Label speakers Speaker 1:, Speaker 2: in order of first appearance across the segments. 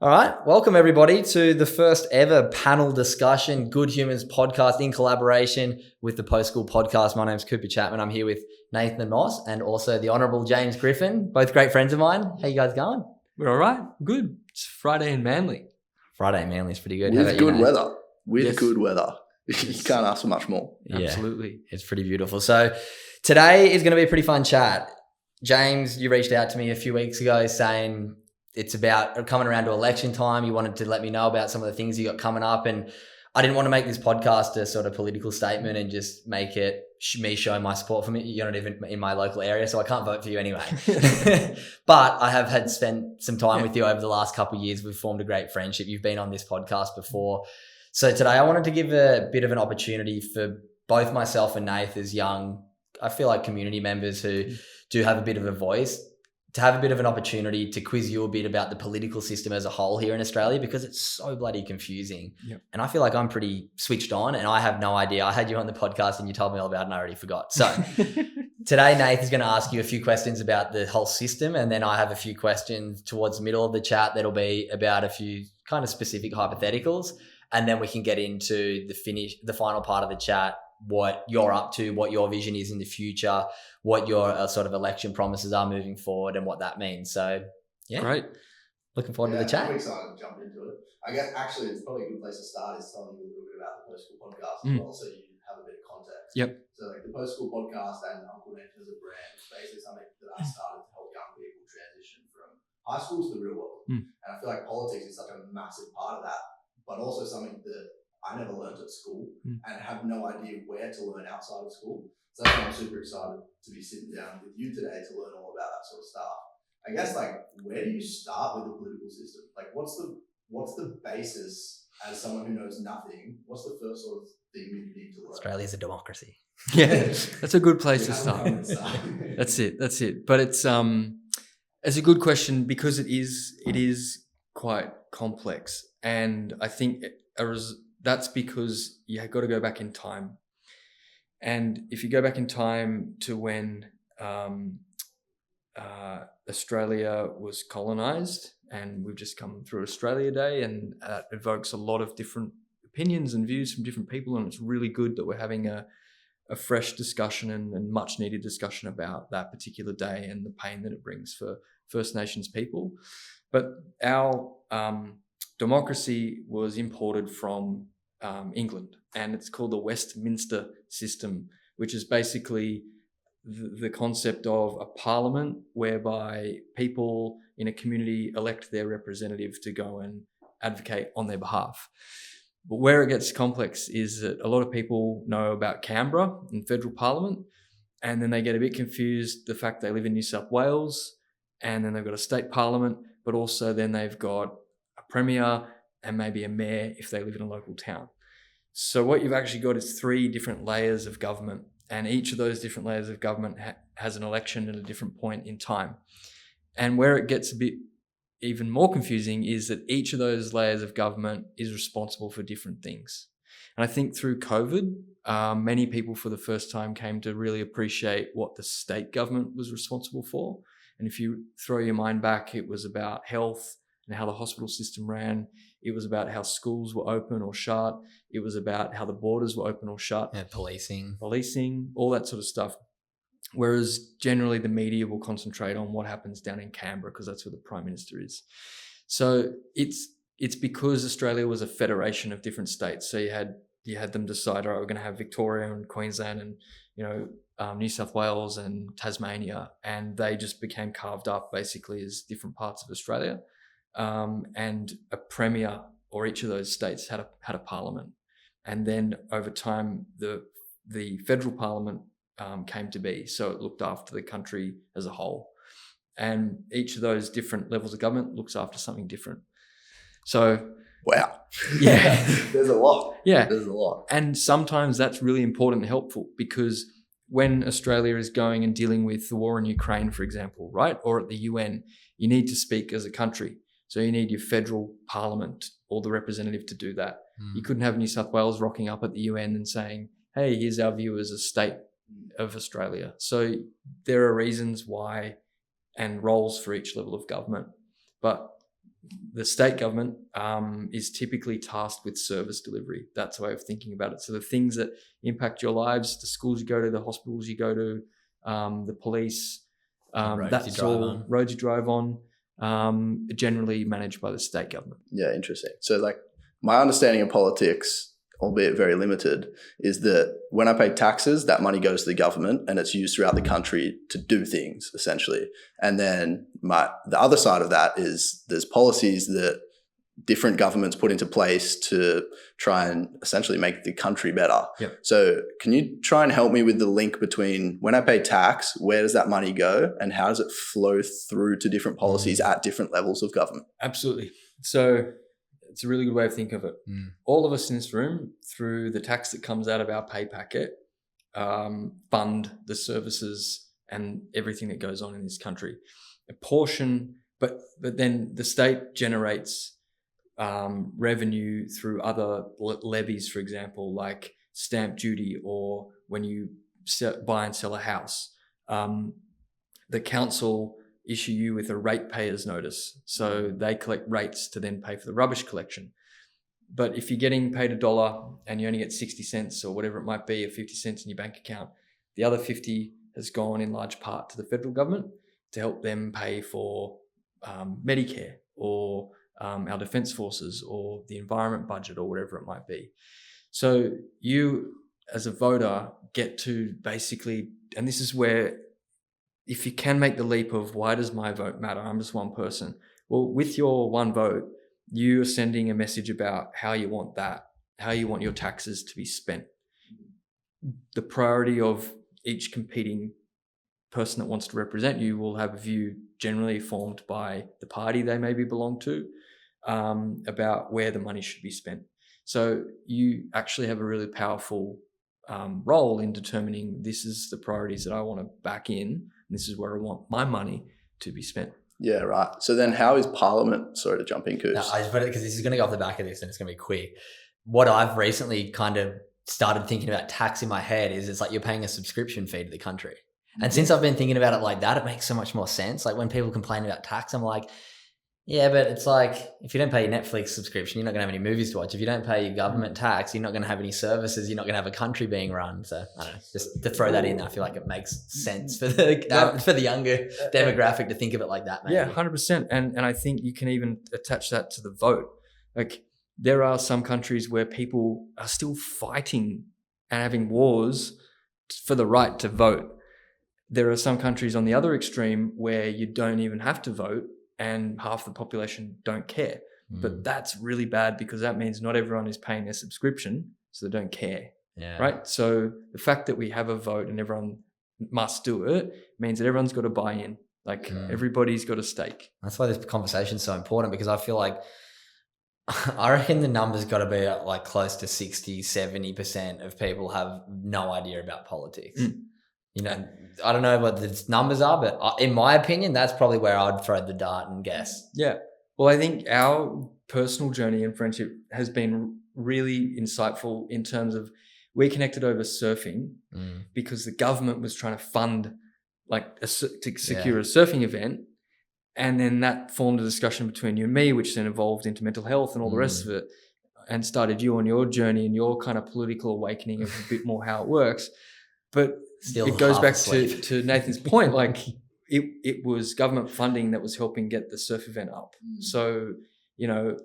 Speaker 1: All right. Welcome, everybody, to the first ever panel discussion, Good Humans podcast in collaboration with the Post School Podcast. My name's Cooper Chapman. I'm here with Nathan Moss and also the Honourable James Griffin, both great friends of mine. How you guys going?
Speaker 2: We're all right. Good. It's Friday in Manly.
Speaker 1: Friday in Manly is pretty good.
Speaker 3: With good weather.
Speaker 2: Yes.
Speaker 3: Good weather. You can't ask for much more.
Speaker 1: Yeah,
Speaker 2: absolutely.
Speaker 1: It's pretty beautiful. So today is going to be a pretty fun chat. James, you reached out to me a few weeks ago saying it's about coming around to election time. You wanted to let me know about some of the things you got coming up. And I didn't want to make this podcast a sort of political statement and just make it me showing my support for me. You're not even in my local area, so I can't vote for you anyway. But I have spent some time with you over the last couple of years. We've formed a great friendship. You've been on this podcast before. So today I wanted to give a bit of an opportunity for both myself and Nath as young, I feel like community members who do have a bit of a voice, to have a bit of an opportunity to quiz you a bit about the political system as a whole here in Australia, because it's so bloody confusing.
Speaker 2: Yep.
Speaker 1: And I feel like I'm pretty switched on and I have no idea. I had you on the podcast and you told me all about it and I already forgot. So today, Nath is going to ask you a few questions about the whole system. And then I have a few questions towards the middle of the chat that'll be about a few kind of specific hypotheticals. And then we can get into the final part of the chat, what you're up to, what your vision is in the future, what your sort of election promises are moving forward and what that means. So, yeah.
Speaker 2: Great.
Speaker 1: Looking forward to the chat.
Speaker 3: I'm excited to jump into it. I guess actually it's probably a good place to start is telling you a little bit about the Post School Podcast as well, so you have a bit of context.
Speaker 2: Yep.
Speaker 3: So like the Post School Podcast and Uncle Nathan as a brand is basically something that I started to help young people transition from high school to the real world. And I feel like politics is such a massive part of that, but also something that I never learned at school and have no idea where to learn outside of school. So that's why I'm super excited to be sitting down with you today to learn all about that sort of stuff. I guess like, where do you start with the political system? Like what's the basis as someone who knows nothing? What's the first sort of thing that you need to learn?
Speaker 1: Australia's a democracy.
Speaker 2: Yeah, that's a good place to start. That's it. But it's a good question because it is quite complex. And I think that's because you got to go back in time. And if you go back in time to when Australia was colonized, and we've just come through Australia Day, and that evokes a lot of different opinions and views from different people. And it's really good that we're having a fresh discussion and much needed discussion about that particular day and the pain that it brings for First Nations people. But our democracy was imported from England, and it's called the Westminster system, which is basically the concept of a parliament whereby people in a community elect their representative to go and advocate on their behalf. But where it gets complex is that a lot of people know about Canberra in federal parliament, and then they get a bit confused the fact they live in New South Wales, and then they've got a state parliament, but also then they've got a premier and maybe a mayor if they live in a local town. So what you've actually got is 3 different layers of government, and each of those different layers of government has an election at a different point in time. And where it gets a bit even more confusing is that each of those layers of government is responsible for different things. And I think through COVID, many people for the first time came to really appreciate what the state government was responsible for. And if you throw your mind back, it was about health and how the hospital system ran. It was about how schools were open or shut. It was about how the borders were open or shut.
Speaker 1: Yeah, policing,
Speaker 2: all that sort of stuff. Whereas generally the media will concentrate on what happens down in Canberra because that's where the Prime Minister is. So it's because Australia was a federation of different states. So you had them decide, all right, we're going to have Victoria and Queensland and New South Wales and Tasmania, and they just became carved up basically as different parts of Australia. And a premier or each of those states had a parliament, and then over time the federal parliament came to be. So it looked after the country as a whole, and each of those different levels of government looks after something different. So
Speaker 3: wow,
Speaker 2: yeah,
Speaker 3: there's a lot.
Speaker 2: Yeah,
Speaker 3: there's a lot,
Speaker 2: and sometimes that's really important and helpful because when Australia is going and dealing with the war in Ukraine, for example, right, or at the UN, you need to speak as a country. So you need your federal parliament or the representative to do that. You couldn't have New South Wales rocking up at the UN and saying, hey, here's our view as a state of Australia. So there are reasons why and roles for each level of government. But the state government is typically tasked with service delivery. That's the way of thinking about it. So the things that impact your lives, the schools you go to, the hospitals you go to, the police, that's all roads you drive on, generally managed by the state government.
Speaker 4: Yeah, interesting. So like my understanding of politics, albeit very limited, is that when I pay taxes, that money goes to the government and it's used throughout the country to do things, essentially. And then the other side of that is there's policies that different governments put into place to try and essentially make the country better.
Speaker 2: Yep.
Speaker 4: So can you try and help me with the link between when I pay tax, where does that money go and how does it flow through to different policies at different levels of government?
Speaker 2: Absolutely. So it's a really good way of thinking of it. All of us in this room, through the tax that comes out of our pay packet, fund the services and everything that goes on in this country. A portion, but then the state generates revenue through other levies, for example, like stamp duty, or when you buy and sell a house. The council issue you with a ratepayers notice. So they collect rates to then pay for the rubbish collection. But if you're getting paid $1 and you only get 60 cents or whatever it might be, or 50 cents in your bank account, the other 50 has gone in large part to the federal government to help them pay for Medicare or our defence forces or the environment budget or whatever it might be. So you as a voter get to basically, and this is where, if you can make the leap of why does my vote matter? I'm just one person. Well, with your one vote, you are sending a message about how you want your taxes to be spent. The priority of each competing person that wants to represent you will have a view generally formed by the party they maybe belong to about where the money should be spent. So you actually have a really powerful role in determining this is the priorities that I want to back in. This is where I want my money to be spent.
Speaker 4: Yeah, right. So then how is Parliament, sorry to jump in, Coos.
Speaker 1: No, I just put it because this is going to go off the back of this and it's going to be quick. What I've recently kind of started thinking about tax in my head is it's like you're paying a subscription fee to the country. And since I've been thinking about it like that, it makes so much more sense. Like when people complain about tax, I'm like, yeah, but it's like if you don't pay your Netflix subscription, you're not going to have any movies to watch. If you don't pay your government tax, you're not going to have any services. You're not going to have a country being run. So I don't know, just to throw that in, I feel like it makes sense for the younger demographic to think of it like that. Maybe.
Speaker 2: Yeah, 100%. And I think you can even attach that to the vote. Like there are some countries where people are still fighting and having wars for the right to vote. There are some countries on the other extreme where you don't even have to vote and half the population don't care. But that's really bad because that means not everyone is paying their subscription, so they don't care.
Speaker 1: Yeah.
Speaker 2: Right? So the fact that we have a vote and everyone must do it means that everyone's got to buy in. Like everybody's got a stake.
Speaker 1: That's why this conversation is so important, because I feel like I reckon the number's got to be like close to 60, 70% of people have no idea about politics. You know, I don't know what the numbers are, but in my opinion, that's probably where I'd throw the dart and guess.
Speaker 2: Yeah. Well, I think our personal journey and friendship has been really insightful in terms of we connected over surfing because the government was trying to fund to secure a surfing event. And then that formed a discussion between you and me, which then evolved into mental health and all the rest of it, and started you on your journey and your kind of political awakening of a bit more how it works. But
Speaker 1: Still
Speaker 2: it goes back
Speaker 1: asleep.
Speaker 2: to Nathan's point, like it was government funding that was helping get the surf event up. So, you know,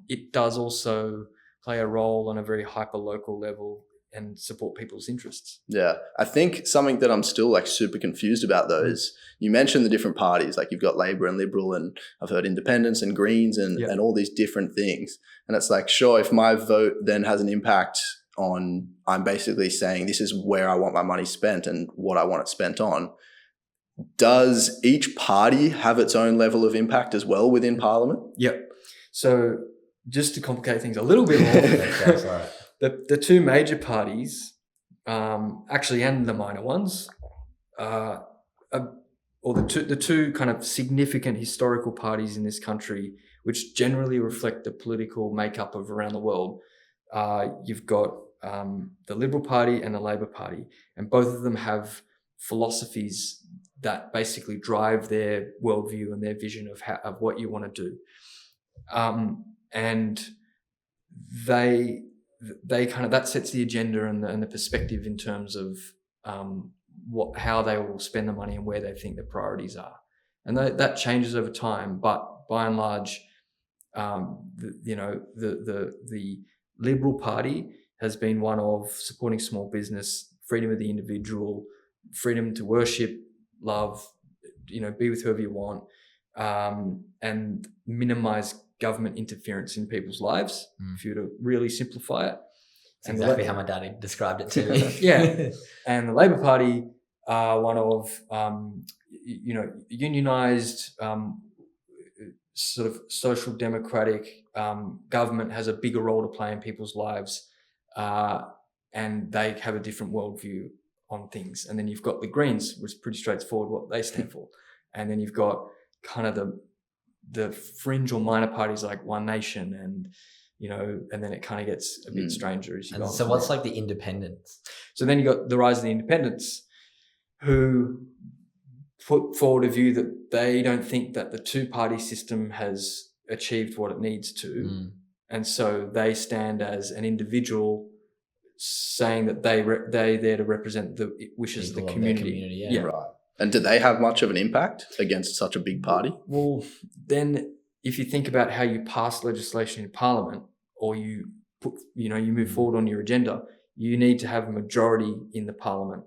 Speaker 2: it does also play a role on a very hyper local level and support people's interests.
Speaker 4: Yeah. I think something that I'm still like super confused about though is you mentioned the different parties, like you've got Labor and Liberal and I've heard Independents and Greens and all these different things. And it's like, sure, if my vote then has an impact on, I'm basically saying this is where I want my money spent and what I want it spent on. Does each party have its own level of impact as well within Parliament?
Speaker 2: Yep. So just to complicate things a little bit more, the two major parties, actually, and the minor ones, or the two kind of significant historical parties in this country, which generally reflect the political makeup of around the world. You've got the Liberal Party and the Labor Party, and both of them have philosophies that basically drive their worldview and their vision of what you want to do. and they kind of, that sets the agenda and the perspective in terms of how they will spend the money and where they think the priorities are, and that changes over time. But by and large, the Liberal Party has been one of supporting small business, freedom of the individual, freedom to worship, love, be with whoever you want, and minimize government interference in people's lives, if you were to really simplify it.
Speaker 1: That's exactly how my daddy described it to me.
Speaker 2: Yeah. And the Labor Party are one of, unionised, sort of social democratic government has a bigger role to play in people's lives, and they have a different worldview on things. And then you've got the Greens, which is pretty straightforward what they stand for. And then you've got kind of the fringe or minor parties like One Nation, and and then it kind of gets a bit stranger as you go.
Speaker 1: So what's like the independents?
Speaker 2: So then you got the rise of the independents, who put forward a view that they don't think that the two-party system has achieved what it needs to, and so they stand as an individual, saying that they're there to represent the wishes of the community.
Speaker 1: Yeah.
Speaker 4: Right. And did they have much of an impact against such a big party?
Speaker 2: Well, then if you think about how you pass legislation in Parliament, or you move forward on your agenda, you need to have a majority in the Parliament.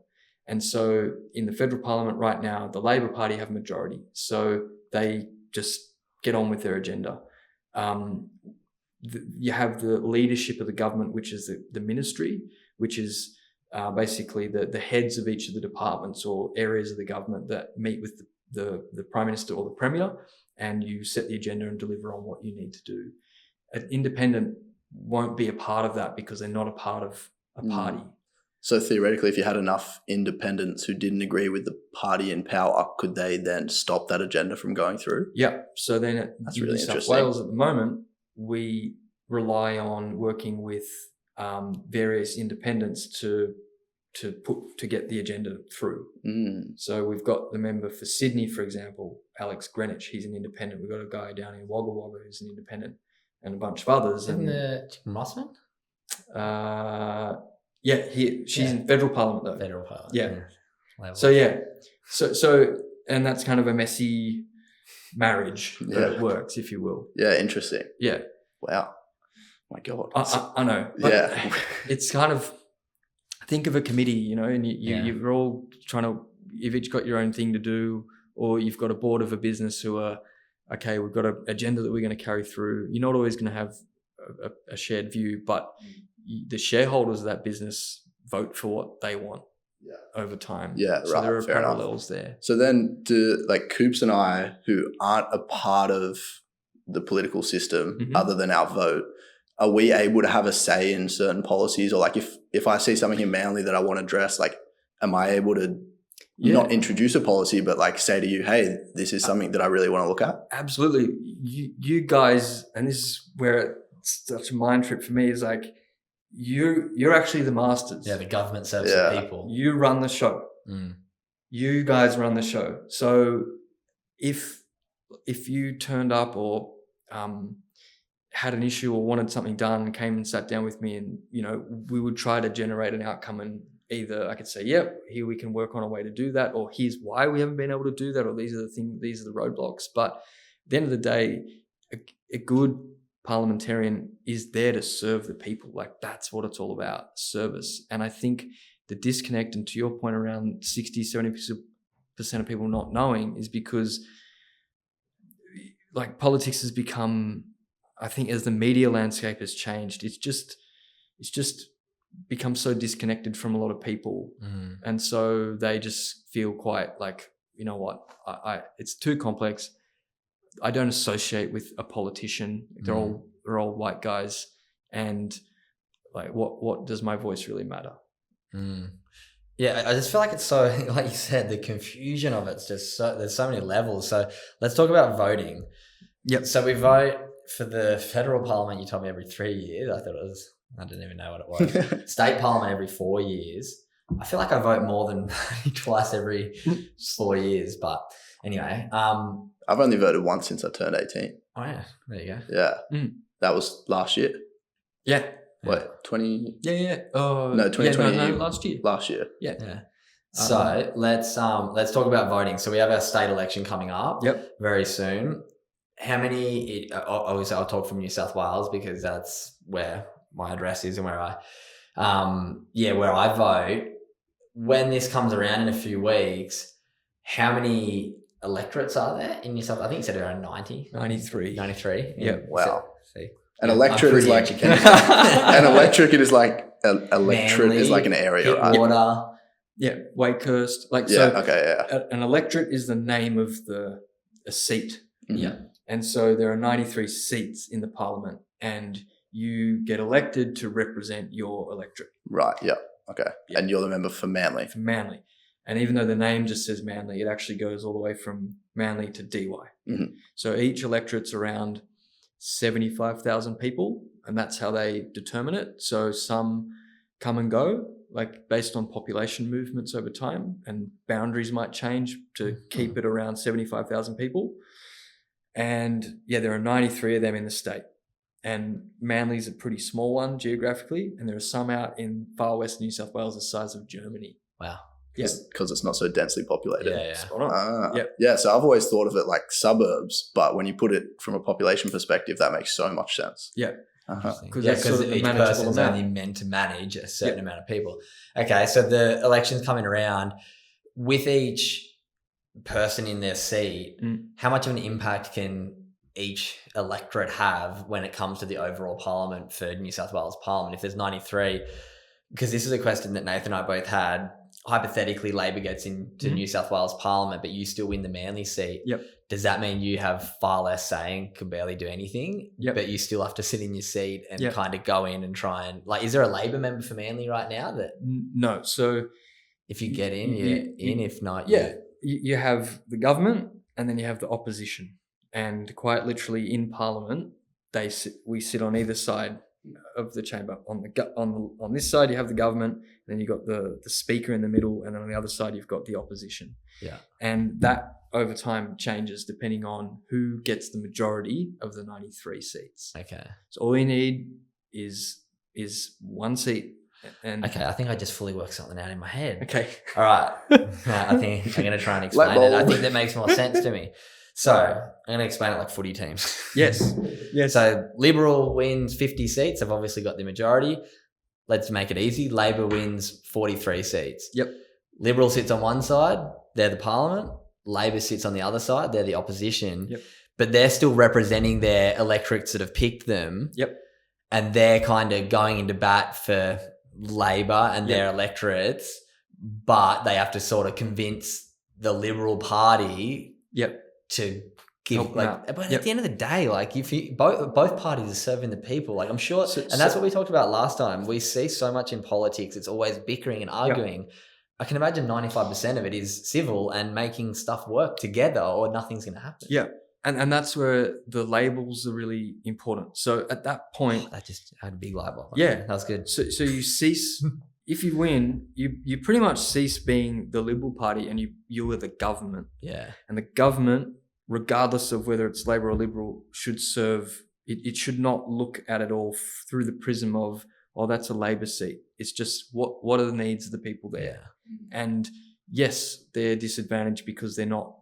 Speaker 2: And so in the federal Parliament right now, the Labor Party have a majority. So they just get on with their agenda. You have the leadership of the government, which is the ministry, which is basically the heads of each of the departments or areas of the government that meet with the Prime Minister or the Premier, and you set the agenda and deliver on what you need to do. An independent won't be a part of that because they're not a part of a party.
Speaker 4: So theoretically, if you had enough independents who didn't agree with the party in power, could they then stop that agenda from going through?
Speaker 2: Yeah. So then in New South Wales at the moment, we rely on working with various independents to get the agenda through. So we've got the member for Sydney, for example, Alex Greenwich. He's an independent. We've got a guy down in Wagga Wagga who's an independent, and a bunch of others.
Speaker 1: Isn't the Mossman?
Speaker 2: She's in federal parliament though.
Speaker 1: Federal parliament.
Speaker 2: Yeah. So and that's kind of a messy marriage that it works, if you will.
Speaker 4: Yeah, interesting.
Speaker 2: Yeah.
Speaker 4: Wow. My God.
Speaker 2: I know.
Speaker 4: Yeah.
Speaker 2: It's kind of, think of a committee, and you're all you've each got your own thing to do, or you've got a board of a business who are, okay, we've got an agenda that we're going to carry through. You're not always going to have a shared view, but the shareholders of that business vote for what they want over time.
Speaker 4: Yeah,
Speaker 2: so
Speaker 4: right.
Speaker 2: there are
Speaker 4: Fair
Speaker 2: parallels there.
Speaker 4: So then do Coops and I, who aren't a part of the political system other than our vote, are we able to have a say in certain policies? Or if I see something in Manly that I want to address, am I able to not introduce a policy, but say to you, hey, this is something that I really want to look at?
Speaker 2: Absolutely. You guys, and this is where it's such a mind trip for me, is you're actually the masters.
Speaker 1: Yeah, the government serves the people.
Speaker 2: You run the show. You guys run the show. So if you turned up or had an issue or wanted something done, came and sat down with me, and we would try to generate an outcome, and either I could say, yep, here we can work on a way to do that, or here's why we haven't been able to do that, or these are the things, these are the roadblocks. But at the end of the day, a good parliamentarian is there to serve the people. That's what it's all about, service. And I think the disconnect, and to your point around 60-70% of people not knowing, is because politics has become, I think, as the media landscape has changed, it's just become so disconnected from a lot of people. And so they just feel quite you know what, it's too complex. I don't associate with a politician. They're all white guys, and what does my voice really matter?
Speaker 1: Yeah, I just feel like it's so, like you said, the confusion of it's just there's so many levels. So let's talk about voting.
Speaker 2: Yep.
Speaker 1: So we vote for the federal parliament. You told me every 3 years. I didn't even know what it was. State parliament every 4 years. I feel like I vote more than twice every 4 years. But anyway,
Speaker 4: I've only voted once since I turned 18.
Speaker 1: Oh yeah, there you go.
Speaker 4: Yeah.
Speaker 2: Mm.
Speaker 4: That was last year.
Speaker 2: Yeah.
Speaker 4: Wait, 20?
Speaker 2: Yeah.
Speaker 4: No, 2020.
Speaker 2: No, last year.
Speaker 4: Last year.
Speaker 2: Yeah.
Speaker 1: Yeah. So let's talk about voting. So we have our state election coming up very soon. How many? Obviously, I'll talk from New South Wales because that's where my address is and where I vote. When this comes around in a few weeks, how many electorates are there in New South? I think you said around 90.
Speaker 2: 93.
Speaker 1: 93.
Speaker 2: Yeah.
Speaker 4: Wow.
Speaker 1: See,
Speaker 4: An electorate is like an electorate. It is like an electorate is like an area, right?
Speaker 1: Water.
Speaker 2: Yeah, Wakehurst. An electorate is the name of a seat.
Speaker 4: Mhm.
Speaker 1: Yeah.
Speaker 2: And so there are 93 seats in the parliament, and you get elected to represent your electorate.
Speaker 4: Right. Yeah. Okay.
Speaker 2: Yeah.
Speaker 4: And you're the member for Manly.
Speaker 2: For Manly. And even though the name just says Manly, it actually goes all the way from Manly to DY.
Speaker 4: Mhm.
Speaker 2: So each electorate's around 75,000 people, and that's how they determine it. So some come and go, like based on population movements over time, and boundaries might change to keep it around 75,000 people. And yeah, there are 93 of them in the state. And Manly's a pretty small one geographically, and there are some out in far west New South Wales the size of Germany.
Speaker 1: Wow.
Speaker 2: Yeah.
Speaker 4: Because it's not so densely populated.
Speaker 1: Yeah.
Speaker 2: Spot on. Yep.
Speaker 4: Yeah, so I've always thought of it like suburbs, but when you put it from a population perspective, that makes so much sense.
Speaker 2: Yeah.
Speaker 1: Because
Speaker 2: that's sort of the
Speaker 1: each
Speaker 2: manageable
Speaker 1: person's
Speaker 2: amount.
Speaker 1: only meant to manage a certain amount of people. Okay, so the election's coming around. With each person in their seat, how much of an impact can each electorate have when it comes to the overall parliament for New South Wales Parliament? If there's 93, because this is a question that Nathan and I both had. Hypothetically, Labor gets into New South Wales Parliament, but you still win the Manly seat.
Speaker 2: Yep.
Speaker 1: Does that mean you have far less say and can barely do anything?
Speaker 2: Yep.
Speaker 1: But you still have to sit in your seat and kind of go in and try and is there a Labor member for Manly right now that?
Speaker 2: No. So
Speaker 1: if you get in, you're in. If not,
Speaker 2: you have the government and then you have the opposition, and quite literally in Parliament, we sit on either side of the chamber. On this side you have the government, then you've got the speaker in the middle, and on the other side you've got the opposition.
Speaker 1: Yeah.
Speaker 2: And that over time changes depending on who gets the majority of the 93 seats.
Speaker 1: Okay.
Speaker 2: So all you need is one seat. And
Speaker 1: okay, I think I just fully worked something out in my head.
Speaker 2: Okay.
Speaker 1: All right. I think I'm going to try and explain it. I think that makes more sense to me. So I'm going to explain it like footy teams.
Speaker 2: Yes.
Speaker 1: So Liberal wins 50 seats. They've obviously got the majority. Let's make it easy. Labor wins 43 seats.
Speaker 2: Yep.
Speaker 1: Liberal sits on one side. They're the parliament. Labor sits on the other side. They're the opposition.
Speaker 2: Yep.
Speaker 1: But they're still representing their electorates that have picked them.
Speaker 2: Yep.
Speaker 1: And they're kind of going into bat for Labor and their electorates, but they have to sort of convince the Liberal Party to give but at the end of the day, if you both parties are serving the people, I'm sure, and that's what we talked about last time. We see so much in politics, it's always bickering and arguing. I can imagine 95% of it is civil and making stuff work together, or nothing's going to happen.
Speaker 2: Yeah. And that's where the labels are really important. So at that point,
Speaker 1: that just had a big light bulb.
Speaker 2: Yeah,
Speaker 1: that was good.
Speaker 2: So you cease. If you win, you pretty much cease being the Liberal Party, and you are the government.
Speaker 1: Yeah.
Speaker 2: And the government, regardless of whether it's Labor or Liberal, should serve. It should not look at it all through the prism of, oh, that's a Labor seat. It's just what are the needs of the people there. Yeah. And yes, they're disadvantaged because they're not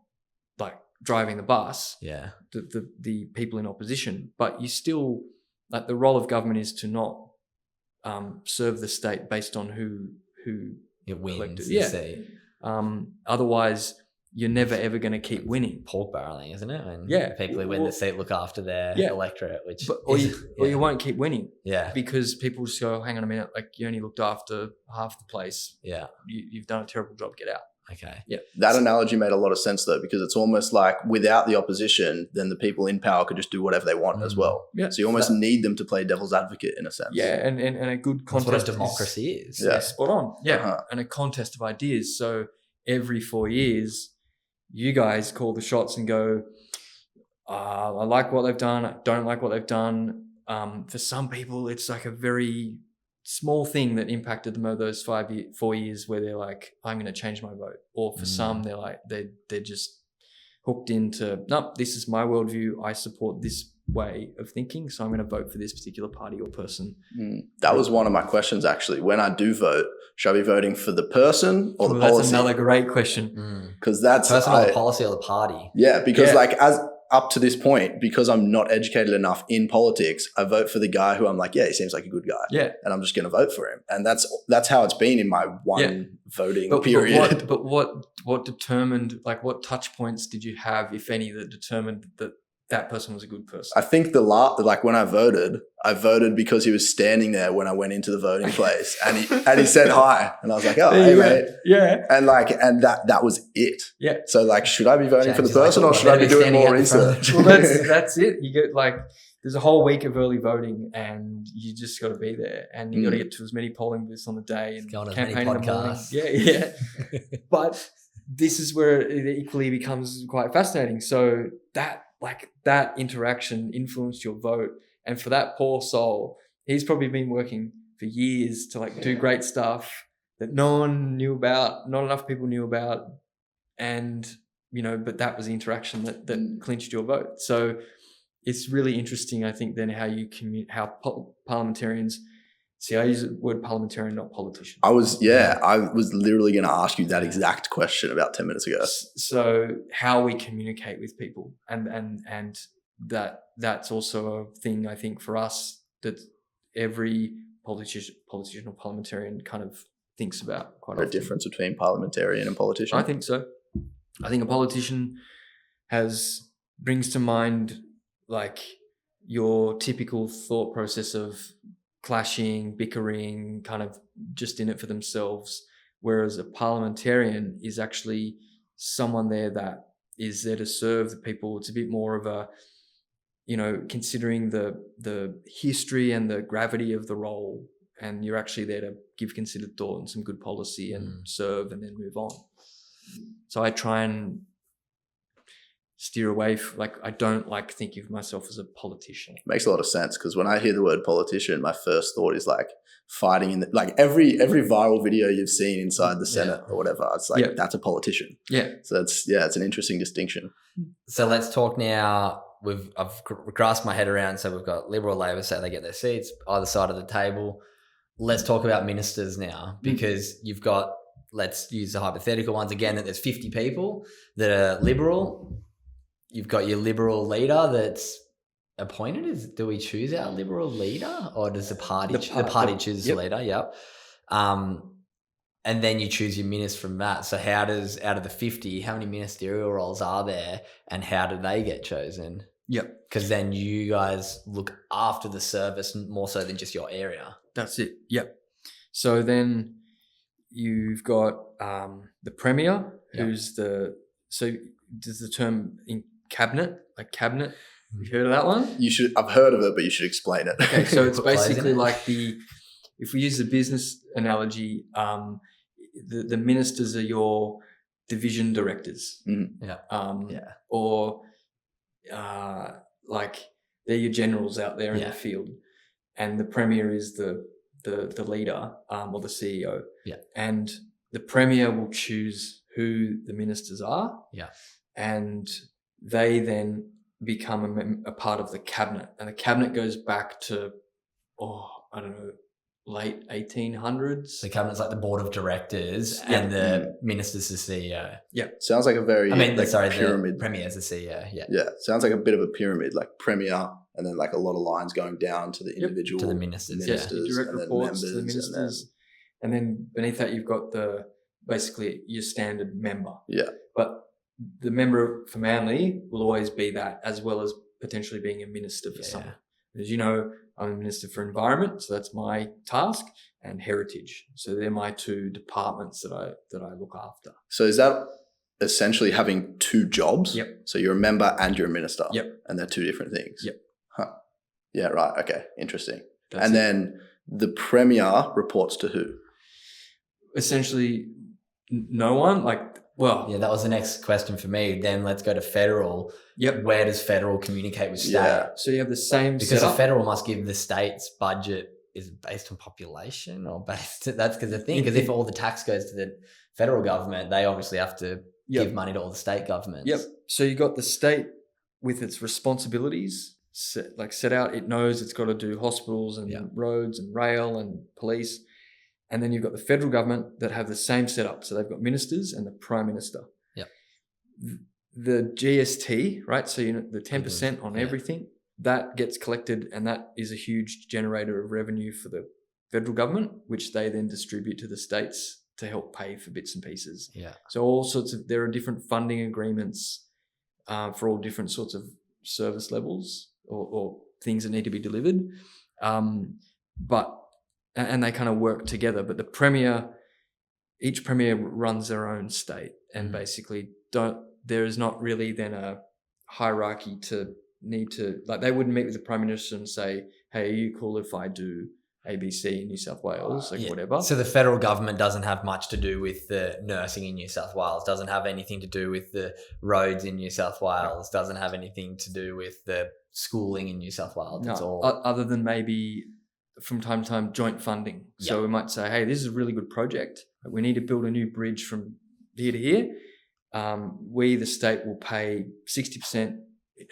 Speaker 2: driving the bus. Yeah. The people in opposition, but you still the role of government is to not serve the state based on who
Speaker 1: it wins.
Speaker 2: Elected. Yeah. Otherwise, you're never ever going to keep winning.
Speaker 1: Pork barreling, isn't it? And people who win the seat look after their electorate, or
Speaker 2: you won't keep winning.
Speaker 1: Yeah.
Speaker 2: Because people just go, hang on a minute, you only looked after half the place.
Speaker 1: Yeah.
Speaker 2: You've done a terrible job. Get out.
Speaker 1: Okay.
Speaker 2: Yeah.
Speaker 4: That analogy made a lot of sense though, because it's almost like without the opposition, then the people in power could just do whatever they want as well.
Speaker 2: Yeah.
Speaker 4: So you almost need them to play devil's advocate in a sense.
Speaker 2: Yeah, and a good contest.
Speaker 1: That's what a democracy is.
Speaker 2: Yeah, spot on. Yeah, and a contest of ideas. So every 4 years, you guys call the shots and go, I like what they've done. I don't like what they've done. For some people, it's like a very small thing that impacted them over those 4 years where they're like, I'm going to change my vote. Or for some, they're like, they're just hooked into, no, this is my worldview. I support this way of thinking, so I'm going to vote for this particular party or person.
Speaker 4: That was one of my questions, actually. When I do vote, should I be voting for the person or the policy?
Speaker 2: That's another great question.
Speaker 4: Because that's
Speaker 1: person or the policy or the party.
Speaker 4: Yeah, because like as up to this point, because I'm not educated enough in politics, I vote for the guy who I'm like, yeah, he seems like a good guy.
Speaker 2: Yeah.
Speaker 4: And I'm just going to vote for him. And that's how it's been in my one voting period.
Speaker 2: But what determined, like what touch points did you have, if any, that determined that person was a good person?
Speaker 4: I think like when I voted because he was standing there when I went into the voting place and he said hi. And I was like, oh, hey, mate.
Speaker 2: Yeah.
Speaker 4: And that was it.
Speaker 2: Yeah.
Speaker 4: So like, should I be voting for the
Speaker 1: James is
Speaker 4: person
Speaker 1: like,
Speaker 4: or should I be doing more research?
Speaker 2: Well, that's it. You get like, there's a whole week of early voting and you just got to be there and you got to get to as many polling booths on the day and
Speaker 1: go on as
Speaker 2: campaign
Speaker 1: many
Speaker 2: in the morning.
Speaker 1: podcasts.
Speaker 2: Yeah. But this is where it equally becomes quite fascinating. So that interaction influenced your vote. And for that poor soul, he's probably been working for years to like do great stuff that no one knew about, not enough people knew about. And, but that was the interaction that clinched your vote. So it's really interesting, I think, then how parliamentarians, see, I use the word parliamentarian, not politician.
Speaker 4: I was literally going to ask you that exact question about 10 minutes ago.
Speaker 2: So how we communicate with people and that's also a thing, I think, for us that every politician or parliamentarian kind of thinks about quite often.
Speaker 4: The difference between parliamentarian and politician?
Speaker 2: I think so. I think a politician brings to mind like your typical thought process of clashing, bickering, kind of just in it for themselves. Whereas a parliamentarian is actually someone there that is there to serve the people. It's a bit more of a, considering the history and the gravity of the role, and you're actually there to give considered thought and some good policy and serve and then move on. So I try and steer away I don't like thinking of myself as a politician.
Speaker 4: Makes a lot of sense, because when I hear the word politician, my first thought is like fighting in every viral video you've seen inside the Senate or whatever. It's like, that's a politician. Yeah. So it's an interesting distinction.
Speaker 1: So let's talk now. I've grasped my head around. So we've got Liberal, Labor, say they get their seats either side of the table. Let's talk about ministers now, because you've got, let's use the hypothetical ones again, that there's 50 people that are Liberal. You've got your Liberal leader that's appointed. Do we choose our Liberal leader, or does the party choose the leader? Yep. And then you choose your minister from that. So how does, out of the 50, how many ministerial roles are there, and how do they get chosen?
Speaker 2: Yep.
Speaker 1: Because then you guys look after the service more so than just your area.
Speaker 2: That's it. Yep. So then you've got the Premier, who's so does the term in cabinet, like cabinet, have you heard of that one?
Speaker 4: I've heard of it, but you should explain it.
Speaker 2: Okay, so it's basically like if we use the business analogy, the ministers are your division directors. Or like they're your generals out there in the field, and the Premier is the leader or the CEO.
Speaker 1: Yeah.
Speaker 2: And the Premier will choose who the ministers are.
Speaker 1: Yeah.
Speaker 2: And they then become a part of the cabinet, and the cabinet goes back to, I don't know, late 1800s.
Speaker 1: The cabinet's like the board of directors, and the minister's the CEO.
Speaker 2: Yeah.
Speaker 4: Sounds like a very pyramid.
Speaker 1: The Premier's the CEO. Yeah.
Speaker 4: Yeah. Sounds like a bit of a pyramid, like Premier, and then like a lot of lines going down to the individual.
Speaker 1: To the ministers.
Speaker 2: Direct reports to the ministers. And then beneath that, you've got basically your standard member.
Speaker 4: Yeah.
Speaker 2: But the member for Manly will always be that, as well as potentially being a minister for someone. As you know, I'm a Minister for Environment, so that's my task, and Heritage. So they're my two departments that I look after. So
Speaker 4: is that essentially having two jobs?
Speaker 2: Yep.
Speaker 4: So you're a member and you're a minister.
Speaker 2: Yep.
Speaker 4: And they're two different things.
Speaker 2: Yep.
Speaker 4: Huh. Yeah, right. Okay. Interesting. Then the Premier reports to who? Essentially
Speaker 2: no one.
Speaker 1: That was the next question for me. Then let's go to federal.
Speaker 2: Yep.
Speaker 1: Where does federal communicate with state?
Speaker 4: Yeah.
Speaker 2: So you have the same
Speaker 1: because the federal must give the state's budget is based on population, or based. That's because the thing. Because if all the tax goes to the federal government, they obviously have to give money to all the state governments.
Speaker 2: Yep. So you got the state with its responsibilities set out. It knows it's got to do hospitals and roads and rail and police. And then you've got the federal government that have the same setup. So they've got ministers and the prime minister.
Speaker 1: Yep.
Speaker 2: The GST, right? So the 10% on everything, that gets collected, and that is a huge generator of revenue for the federal government, which they then distribute to the states to help pay for bits and pieces.
Speaker 1: Yeah.
Speaker 2: So there are different funding agreements for all different sorts of service levels or things that need to be delivered. And they kind of work together. But each premier runs their own state, and basically there is not really then a hierarchy to need to, like, they wouldn't meet with the prime minister and say, hey, are you cool if I do ABC in New South Wales, whatever.
Speaker 1: So the federal government doesn't have much to do with the nursing in New South Wales, doesn't have anything to do with the roads in New South Wales, doesn't have anything to do with the schooling in New South Wales.
Speaker 2: No,
Speaker 1: it's all
Speaker 2: other than maybe from time to time joint funding. So we might say, hey, this is a really good project. We need to build a new bridge from here to here. We, the state, will pay 60%.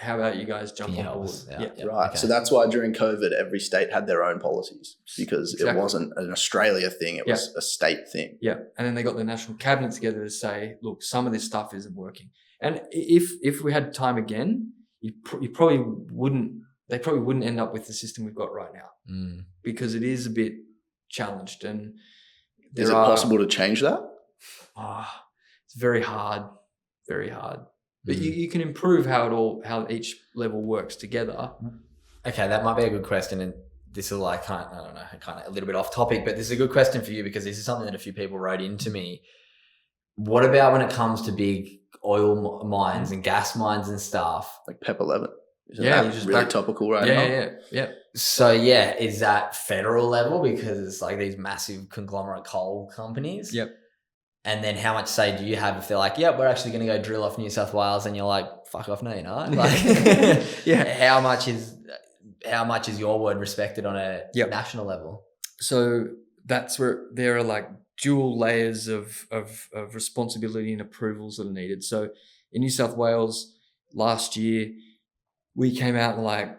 Speaker 2: How about you guys jump on board?
Speaker 4: Right. Okay. So that's why during COVID, every state had their own policies, because it wasn't an Australia thing. It was a state thing.
Speaker 2: Yeah. And then they got the national cabinet together to say, look, some of this stuff isn't working. And if we had time again, they probably wouldn't end up with the system we've got right now, because it is a bit challenged. And
Speaker 4: is it possible to change that?
Speaker 2: It's very hard. But you can improve how each level works together.
Speaker 1: Okay, that might be a good question, and this will kind of a little bit off topic, but this is a good question for you, because this is something that a few people wrote into me. What about when it comes to big oil mines and gas mines and stuff?
Speaker 4: Like Pep 11. Isn't that really topical right now?
Speaker 2: Yeah.
Speaker 1: So is that federal level, because it's like these massive conglomerate coal companies?
Speaker 2: Yep.
Speaker 1: And then how much say do you have if they're like, we're actually going to go drill off New South Wales, and you're like, fuck off, no, you're not. Like, how much is your word respected on a national level?
Speaker 2: So that's where there are like dual layers of responsibility and approvals that are needed. So in New South Wales last year, we came out and like,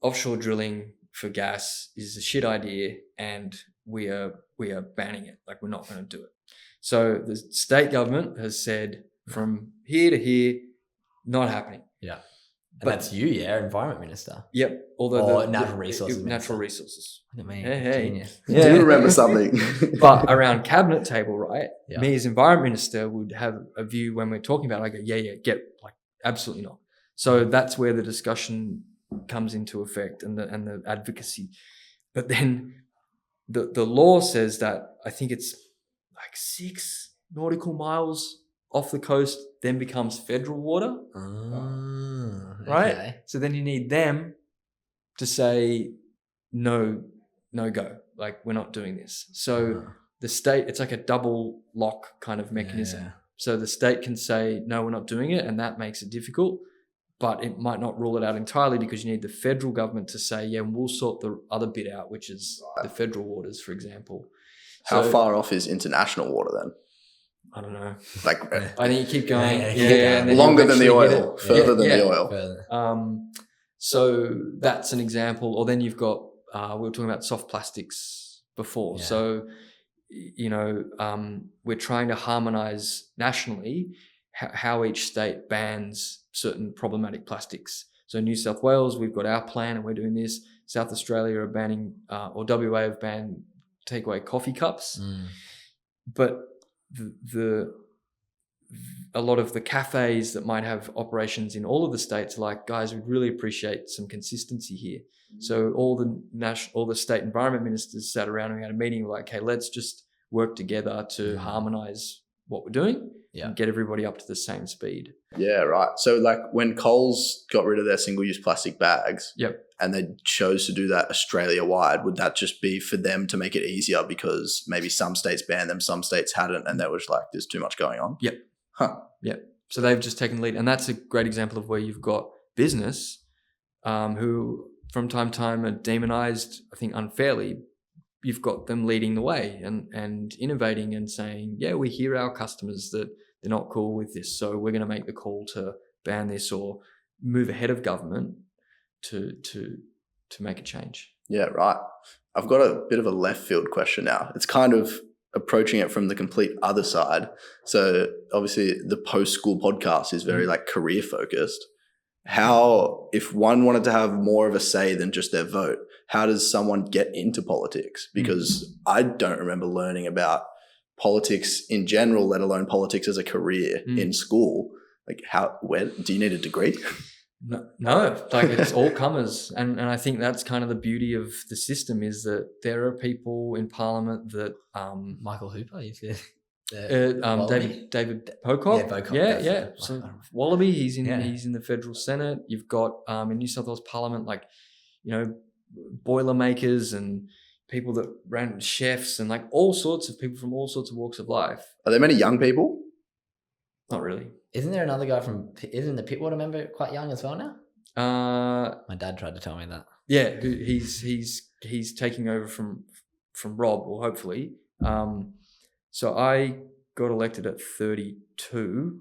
Speaker 2: offshore drilling for gas is a shit idea, and we are banning it. Like, we're not going to do it. So the state government has said from here to here, not happening.
Speaker 1: Yeah. But that's you, Environment Minister.
Speaker 2: Yep.
Speaker 1: Natural resources.
Speaker 2: Natural resources.
Speaker 1: Look at me.
Speaker 2: Genius.
Speaker 4: Do you remember something?
Speaker 2: But around cabinet table, right? Yeah. Me as Environment Minister would have a view when we're talking about it. I go, get, like, absolutely not. So that's where the discussion comes into effect, and the advocacy. But then the law says that, I think it's like 6 nautical miles off the coast then becomes federal water. Right? Okay. So then you need them to say, no go. Like, we're not doing this. So the state, it's like a double lock kind of mechanism. Yeah. So the state can say, no, we're not doing it, and that makes it difficult. But it might not rule it out entirely, because you need the federal government to say, we'll sort the other bit out, which is the federal waters, for example.
Speaker 4: How far off is international water then?
Speaker 2: I don't know.
Speaker 4: Like,
Speaker 2: I think you keep going.
Speaker 4: Longer than the oil, further than the oil.
Speaker 2: So that's an example. Or then you've got, we were talking about soft plastics before. Yeah. So, we're trying to harmonize nationally how each state bans certain problematic plastics. So New South Wales, we've got our plan and we're doing this. South Australia are banning, or WA have banned takeaway coffee cups. But a lot of the cafes that might have operations in all of the states are like, guys, we'd really appreciate some consistency here. So all the state environment ministers sat around and we had a meeting. We're like, hey, let's just work together to harmonize what we're doing and get everybody up to the same speed.
Speaker 4: Yeah, right. So like when Coles got rid of their single-use plastic bags and they chose to do that Australia-wide, would that just be for them to make it easier because maybe some states banned them, some states hadn't, and they were just like, there's too much going on?
Speaker 2: Yep. Yep. So they've just taken the lead. And that's a great example of where you've got business who from time to time are demonized, I think unfairly. You've got them leading the way and innovating and saying, we hear our customers that they're not cool with this. So we're going to make the call to ban this or move ahead of government to make a change.
Speaker 4: Yeah, right. I've got a bit of a left field question now. It's kind of approaching it from the complete other side. So obviously the post-school podcast is very like career focused. How, if one wanted to have more of a say than just their vote, how does someone get into politics? Because I don't remember learning about politics in general, let alone politics as a career in school. Like where do you need a degree?
Speaker 2: No, like it's all comers. And I think that's kind of the beauty of the system is that there are people in Parliament that
Speaker 1: Michael Hooper, you said.
Speaker 2: David Pocock.
Speaker 1: Yeah, Pocock.
Speaker 2: Yeah. So Wallaby, he's in the federal Senate. You've got in New South Wales Parliament, like, Boilermakers and people that ran chefs and like all sorts of people from all sorts of walks of life.
Speaker 4: Are there many young people?
Speaker 2: Not really.
Speaker 1: Isn't there another guy isn't the Pittwater member quite young as well now? My dad tried to tell me that.
Speaker 2: Yeah, he's taking over from Rob, or hopefully. So I got elected at 32,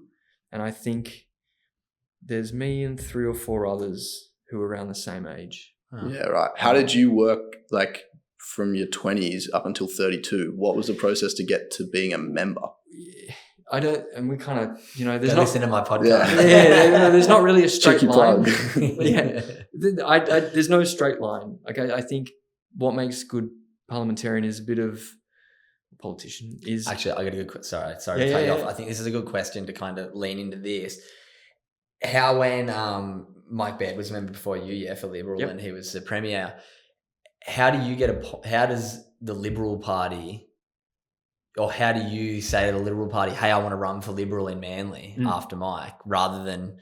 Speaker 2: and I think there's me and 3 or 4 others who are around the same age.
Speaker 4: Yeah, right. How did you work like from your 20s up until 32? What was the process to get to being a member?
Speaker 2: I don't, and we kind of, there's
Speaker 1: Don't listen to my podcast.
Speaker 2: Yeah, there's not really a straight
Speaker 4: Tricky
Speaker 2: line.
Speaker 4: plug.
Speaker 2: Yeah, there's no straight line. Okay, I think what makes good parliamentarian is a bit of politician is
Speaker 1: actually. I got a good. Sorry to cut you off. I think this is a good question to kind of lean into this. How when Mike Baird was a member before you, for Liberal, and he was the premier. How do you how does the Liberal Party? Or how do you say to the Liberal Party, hey, I want to run for Liberal in Manly after Mike, rather than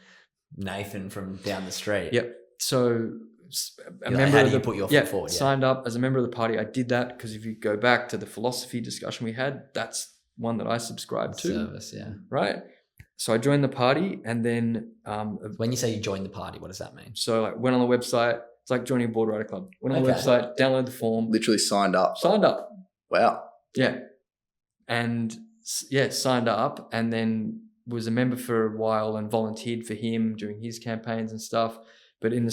Speaker 1: Nathan from down the street?
Speaker 2: Yep. So
Speaker 1: how do you put your foot forward?
Speaker 2: Signed up as a member of the party. I did that because if you go back to the philosophy discussion we had, that's one that I subscribed to.
Speaker 1: Service, yeah.
Speaker 2: Right? So I joined the party, and then...
Speaker 1: when you say you joined the party, what does that mean?
Speaker 2: So like went on the website. It's like joining a board rider club. Went on the website, downloaded the form.
Speaker 4: Literally signed up. Wow.
Speaker 2: Yeah. And signed up, and then was a member for a while and volunteered for him during his campaigns and stuff. But in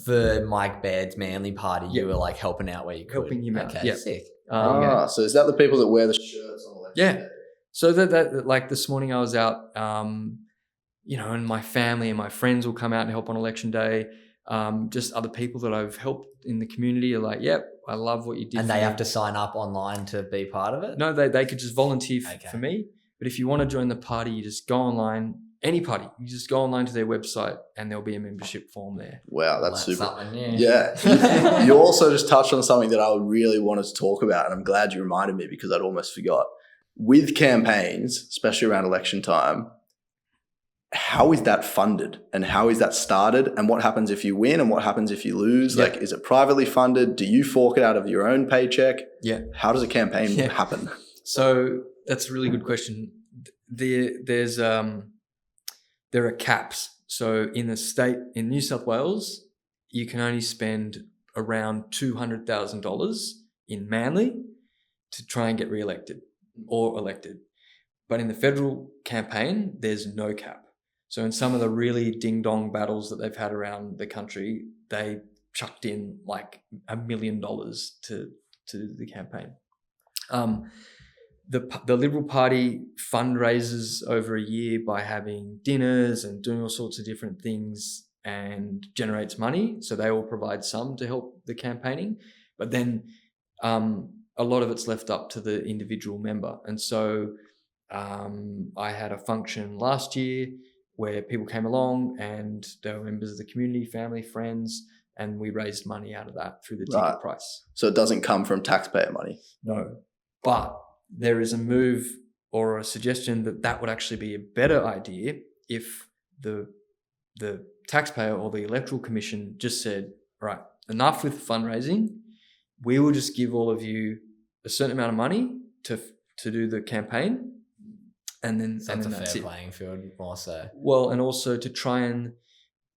Speaker 1: for Mike Baird's Manly Party, you were like helping out where you could.
Speaker 2: Helping him out. Yeah.
Speaker 1: Sick.
Speaker 4: So is that the people that wear the shirts on election day?
Speaker 2: So that like this morning I was out, and my family and my friends will come out and help on election day. Just other people that I've helped in the community are like, yep, I love what you did.
Speaker 1: And they have to sign up online to be part of it?
Speaker 2: No, they could just volunteer for me. But if you want to join the party, you just go online, any party, you just go online to their website and there'll be a membership form there.
Speaker 4: Wow, that's super.
Speaker 1: Something new.
Speaker 4: Yeah. You also just touched on something that I really wanted to talk about, and I'm glad you reminded me because I'd almost forgot. With campaigns, especially around election time, how is that funded and how is that started, and what happens if you win and what happens if you lose? Like, is it privately funded? Do you fork it out of your own paycheck?
Speaker 2: Yeah.
Speaker 4: How does a campaign happen?
Speaker 2: So that's a really good question. There are caps. So in the state, in New South Wales, you can only spend around $200,000 in Manly to try and get re-elected or elected. But in the federal campaign, there's no cap. So in some of the really ding-dong battles that they've had around the country, they chucked in like $1 million to the campaign. The Liberal Party fundraises over a year by having dinners and doing all sorts of different things and generates money. So they all provide some to help the campaigning. But then a lot of it's left up to the individual member. And so I had a function last year where people came along and they were members of the community, family, friends, and we raised money out of that through the ticket price.
Speaker 4: So it doesn't come from taxpayer money?
Speaker 2: No. But there is a move or a suggestion that would actually be a better idea if the taxpayer or the Electoral Commission just said, right, enough with fundraising. We will just give all of you a certain amount of money to do the campaign. And then
Speaker 1: that's a
Speaker 2: that's
Speaker 1: fair
Speaker 2: it.
Speaker 1: Playing field also.
Speaker 2: Well, and also to try and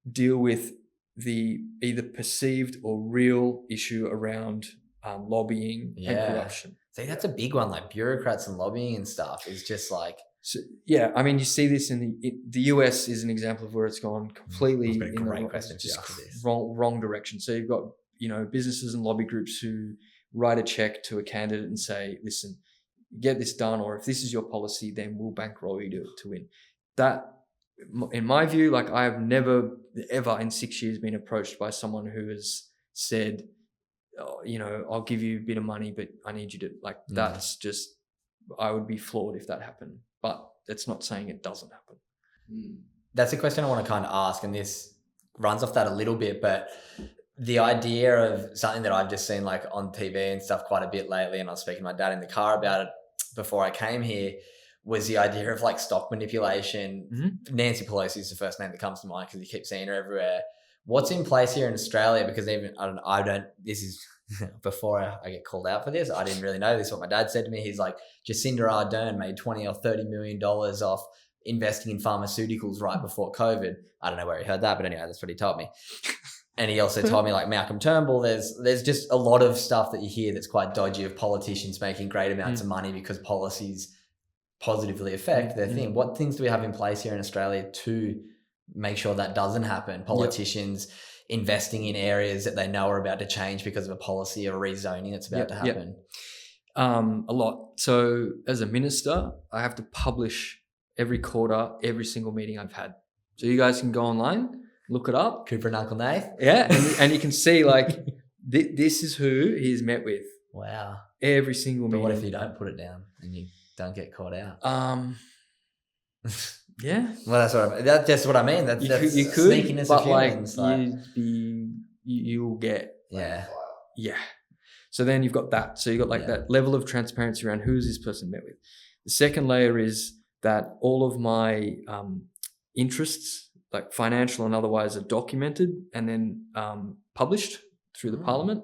Speaker 2: deal with the either perceived or real issue around lobbying and corruption.
Speaker 1: See, that's a big one. Like bureaucrats and lobbying and stuff is just like
Speaker 2: So, yeah, I mean, you see this in the US is an example of where it's gone completely
Speaker 1: That's been a
Speaker 2: in
Speaker 1: great
Speaker 2: the
Speaker 1: question
Speaker 2: just
Speaker 1: for this.
Speaker 2: wrong direction. So you've got, businesses and lobby groups who write a check to a candidate and say, listen, get this done, or if this is your policy, then we'll bankroll you to win. That, in my view, like I have never ever in 6 years been approached by someone who has said, I'll give you a bit of money, but I need you to that's just, I would be floored if that happened, but that's not saying it doesn't happen.
Speaker 1: That's a question I want to kind of ask, and this runs off that a little bit, but the idea of something that I've just seen like on TV and stuff quite a bit lately, and I was speaking to my dad in the car about it before I came here, was the idea of like stock manipulation.
Speaker 2: Mm-hmm.
Speaker 1: Nancy Pelosi is the first name that comes to mind because you keep seeing her everywhere. What's in place here in Australia? Because even this is before I get called out for this, I didn't really know this. What my dad said to me, he's like, Jacinda Ardern made $20 or $30 million off investing in pharmaceuticals right before COVID. I don't know where he heard that, but anyway, that's what he told me. And he also told me like Malcolm Turnbull, there's just a lot of stuff that you hear that's quite dodgy of politicians making great amounts of money because policies positively affect their thing. What things do we have in place here in Australia to make sure that doesn't happen? Politicians investing in areas that they know are about to change because of a policy or rezoning that's about to happen.
Speaker 2: A lot. So as a minister, I have to publish every quarter, every single meeting I've had. So you guys can go online, look it up.
Speaker 1: Cooper and Uncle Nath.
Speaker 2: Yeah. And you can see like this is who he's met with.
Speaker 1: Wow.
Speaker 2: Every single meeting.
Speaker 1: But what if you don't put it down and you don't get caught out?
Speaker 2: Yeah.
Speaker 1: Well, that's just what I mean. That's
Speaker 2: you could,
Speaker 1: sneakiness
Speaker 2: but
Speaker 1: of humans.
Speaker 2: You'll get.
Speaker 1: Yeah.
Speaker 2: Yeah. So then you've got that. So you've got that level of transparency around who's this person met with. The second layer is that all of my interests, like financial and otherwise, are documented and then published through the parliament.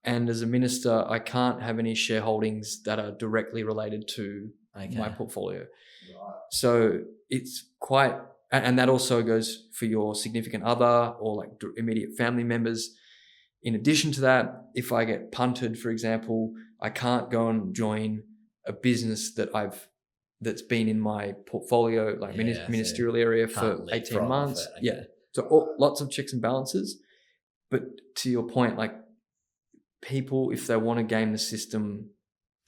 Speaker 2: And as a minister, I can't have any shareholdings that are directly related to my portfolio. Right. So it's quite, and that also goes for your significant other or like immediate family members. In addition to that, if I get punted, for example, I can't go and join a business that's been in my portfolio, like ministerial area for 18 months. So lots of checks and balances. But to your point, like people, if they want to game the system,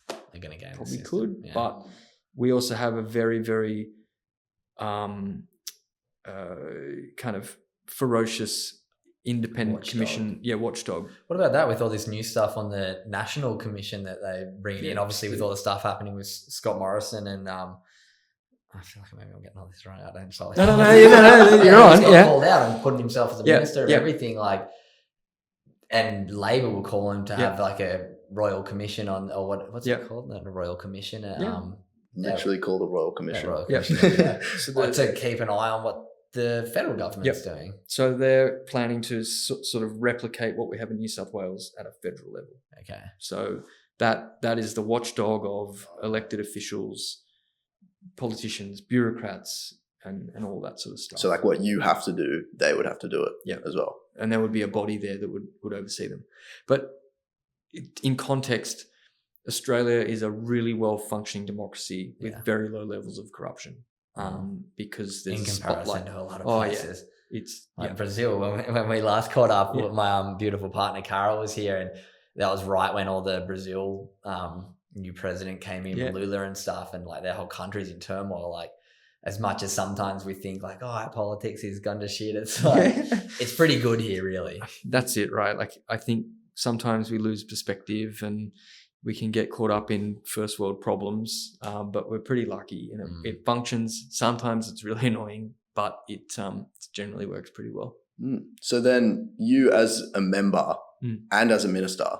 Speaker 1: they're going to game
Speaker 2: probably
Speaker 1: the system.
Speaker 2: could.
Speaker 1: Yeah.
Speaker 2: But we also have a very, very kind of ferocious independent commission, watchdog.
Speaker 1: What about that with all this new stuff on the national commission that they bring in? Obviously, with all the stuff happening with Scott Morrison and I feel like maybe I'm getting all this wrong. I don't. So
Speaker 2: no, you're on.
Speaker 1: He's got called out and putting himself as a minister of everything. Like, and Labor will call him to have like a royal commission on, or what's it called? Not a royal commission.
Speaker 4: Literally called a royal commission.
Speaker 1: Royal commission. So to keep an eye on what the federal government's doing.
Speaker 2: So they're planning to sort of replicate what we have in New South Wales at a federal level.
Speaker 1: Okay.
Speaker 2: So that is the watchdog of elected officials, politicians, bureaucrats, and all that sort of stuff.
Speaker 4: So like what you have to do, they would have to do it as well.
Speaker 2: And there would be a body there that would oversee them. But in context, Australia is a really well-funcking democracy with very low levels of corruption. Because there's
Speaker 1: in comparison to a lot of places.
Speaker 2: It's
Speaker 1: like Brazil. When we last caught up, my beautiful partner Carol was here, and that was right when all the Brazil new president came in, Lula and stuff, and like their whole country's in turmoil. Like, as much as sometimes we think like, our politics is gone to shit, it's like it's pretty good here, really.
Speaker 2: That's it, right? Like, I think sometimes we lose perspective and we can get caught up in first world problems, but we're pretty lucky. It functions. Sometimes it's really annoying, but it generally works pretty well.
Speaker 4: So then you as a member and as a minister,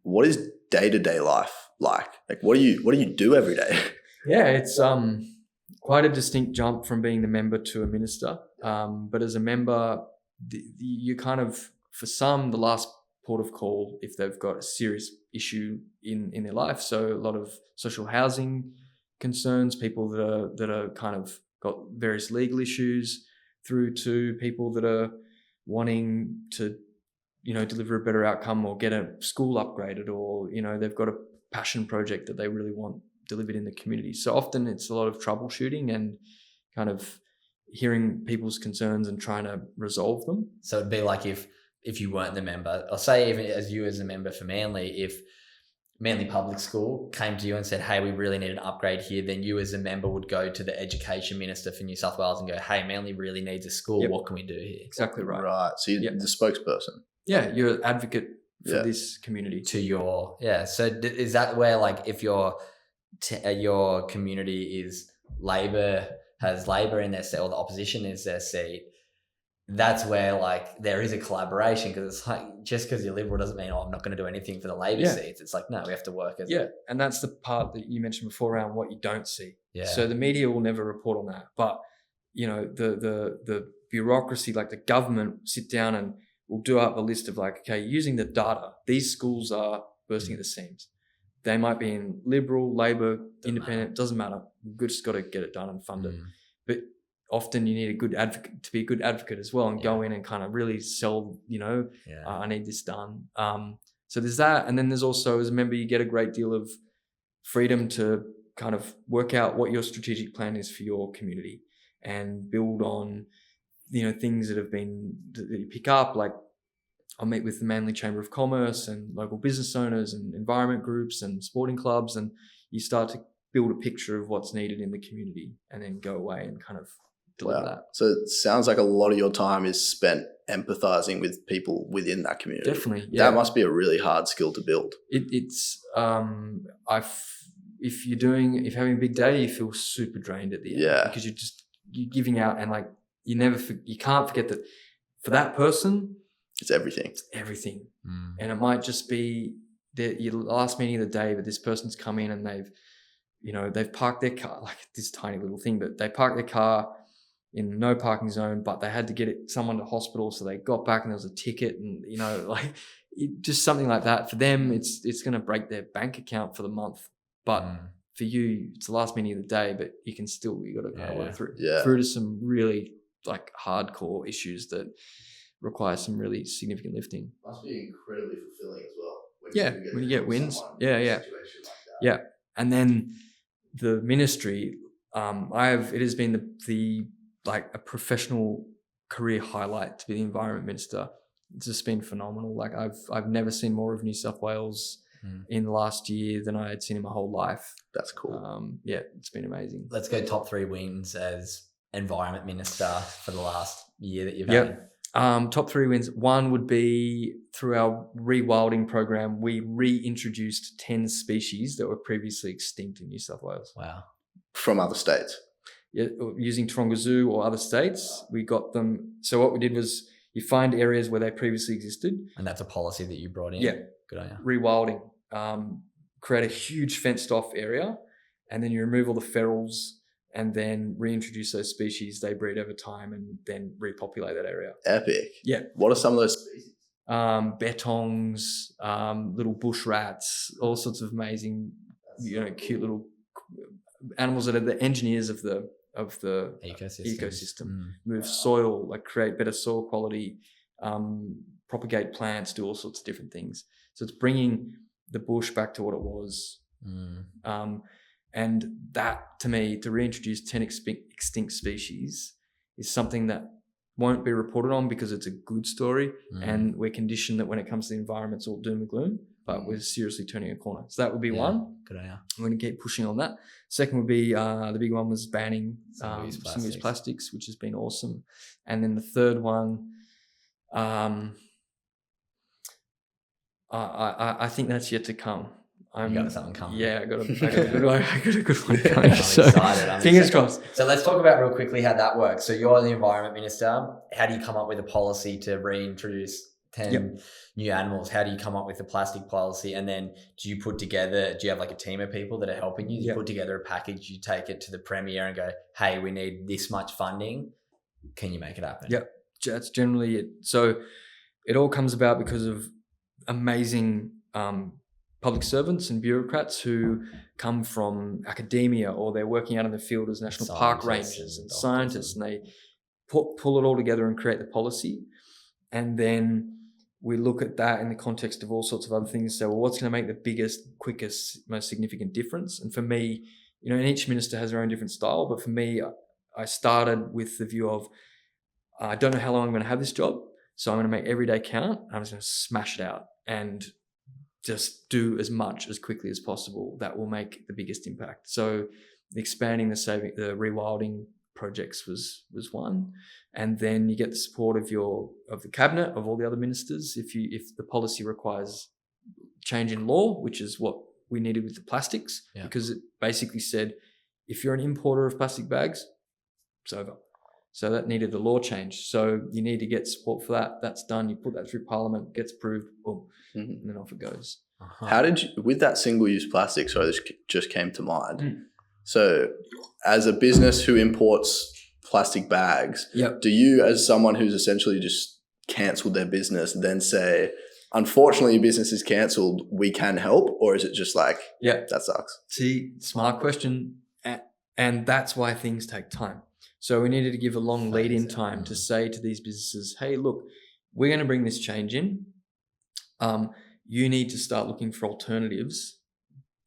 Speaker 4: what is day-to-day life like? Like what do you do every day?
Speaker 2: Yeah, it's quite a distinct jump from being the member to a minister. But as a member, you kind of, for some, the last port of call if they've got a serious issue in their life. So a lot of social housing concerns, people that are kind of got various legal issues, through to people that are wanting to, deliver a better outcome or get a school upgraded, or, they've got a passion project that they really want delivered in the community. So often it's a lot of troubleshooting and kind of hearing people's concerns and trying to resolve them.
Speaker 1: So it'd be like if you weren't the member, or say even as you as a member for Manly, if Manly Public School came to you and said, hey, we really need an upgrade here, then you as a member would go to the Education Minister for New South Wales and go, hey, Manly really needs a school.
Speaker 2: Yep.
Speaker 1: What can we do here?
Speaker 2: Exactly right.
Speaker 4: Right. So you're the spokesperson.
Speaker 2: Yeah, you're an advocate for this community.
Speaker 1: To your, so is that where, like, if your community is Labor, has Labor in their seat, or the opposition is their seat, that's where, like, there is a collaboration, because it's like, just because you're Liberal doesn't mean, I'm not going to do anything for the Labor seats. It's like, no, we have to work as
Speaker 2: and that's the part that you mentioned before around what you don't see.
Speaker 1: Yeah.
Speaker 2: So the media will never report on that, but you know, the bureaucracy, like the government, sit down and will do up a list of, like, okay, using the data, these schools are bursting at the seams. They might be in Liberal, Labor, Independent, doesn't matter. We've just got to get it done and fund it. But often you need a good advocate to be a good advocate as well, and go in and kind of really sell, I need this done. So there's that. And then there's also, as a member, you get a great deal of freedom to kind of work out what your strategic plan is for your community and build on, things that you pick up. Like, I'll meet with the Manly Chamber of Commerce and local business owners and environment groups and sporting clubs, and you start to build a picture of what's needed in the community and then go away and kind of deliver that. So
Speaker 4: it sounds like a lot of your time is spent empathizing with people within that community.
Speaker 2: Definitely. Yeah.
Speaker 4: That must be a really hard skill to build.
Speaker 2: If you're having a big day, you feel super drained at the end.
Speaker 4: Yeah.
Speaker 2: Because you're giving out, and like, you can't forget that for that person,
Speaker 4: it's everything.
Speaker 2: It's everything. And it might just be your last meeting of the day, but this person's come in and they've parked their car, like this tiny little thing, but they parked their car in no parking zone, but they had to get someone to hospital. So they got back and there was a ticket, and, just something like that. For them, it's going to break their bank account for the month. But for you, it's the last meeting of the day, but you got to kind of work through to some really, like, hardcore issues that require some really significant lifting.
Speaker 3: Must be incredibly fulfilling as well.
Speaker 2: When you get wins. Yeah.
Speaker 3: Like
Speaker 2: Yeah. And then the ministry, it has been the a professional career highlight to be the Environment Minister. It's just been phenomenal. Like, I've never seen more of New South Wales in the last year than I had seen in my whole life.
Speaker 4: That's cool.
Speaker 2: It's been amazing.
Speaker 1: Let's go top 3 wins as Environment Minister for the last year that you've had.
Speaker 2: Top 3 wins. One would be through our rewilding program. We reintroduced 10 species that were previously extinct in New South Wales.
Speaker 1: Wow.
Speaker 4: From other states.
Speaker 2: Yeah, using Taronga Zoo or other states, we got them. So what we did was, you find areas where they previously existed.
Speaker 1: And that's a policy that you brought in?
Speaker 2: Yeah.
Speaker 1: Good on you.
Speaker 2: Rewilding. Create a huge fenced off area, and then you remove all the ferals and then reintroduce those species. They breed over time and then repopulate that area.
Speaker 4: Epic.
Speaker 2: Yeah.
Speaker 4: What are some of those species?
Speaker 2: Betongs, little bush rats, all sorts of amazing, cute little animals that are the engineers of the ecosystem. Move soil, like create better soil quality, propagate plants, do all sorts of different things. So it's bringing the bush back to what it was. And that, to me, to reintroduce 10 extinct species is something that won't be reported on because it's a good story, and we're conditioned that when it comes to the environment, it's all doom and gloom, but we're seriously turning a corner. So that would be one.
Speaker 1: Good idea.
Speaker 2: I'm going to keep pushing on that. Second would be, the big one was banning single-use plastics, which has been awesome. And then the third one, I think that's yet to come.
Speaker 1: You got something coming.
Speaker 2: Yeah, I got a good one coming.
Speaker 1: I'm excited.
Speaker 2: Fingers crossed.
Speaker 1: So let's talk about real quickly how that works. So you're the Environment Minister. How do you come up with a policy to reintroduce 10 new animals? How do you come up with the plastic policy? And then do you have like a team of people that are helping you? You put together a package, you take it to the Premier and go, hey, we need this much funding. Can you make it happen?
Speaker 2: Yep. That's generally it. So it all comes about because of amazing public servants and bureaucrats who come from academia, or they're working out in the field as national park rangers and scientists, and they pull it all together and create the policy. And then we look at that in the context of all sorts of other things. So, well, what's going to make the biggest, quickest, most significant difference? And for me, and each minister has their own different style, but for me, I started with the view of, I don't know how long I'm going to have this job, so I'm going to make every day count. I'm just going to smash it out and just do as much as quickly as possible that will make the biggest impact. So expanding the rewilding projects was one, and then you get the support of the cabinet, of all the other ministers. If the policy requires change in law, which is what we needed with the plastics, because it basically said if you're an importer of plastic bags, it's over. So that needed a law change. So you need to get support for that. That's done. You put that through Parliament, gets approved, boom, and then off it goes.
Speaker 4: How did you, with that single-use plastic, sorry, this just came to mind. So as a business who imports plastic bags, do you, as someone who's essentially just cancelled their business, then say, unfortunately, your business is cancelled, we can help? Or is it just like, that sucks?
Speaker 2: See, smart question. And that's why things take time. So we needed to give a long lead-in time to say to these businesses, hey, look, we're going to bring this change in. You need to start looking for alternatives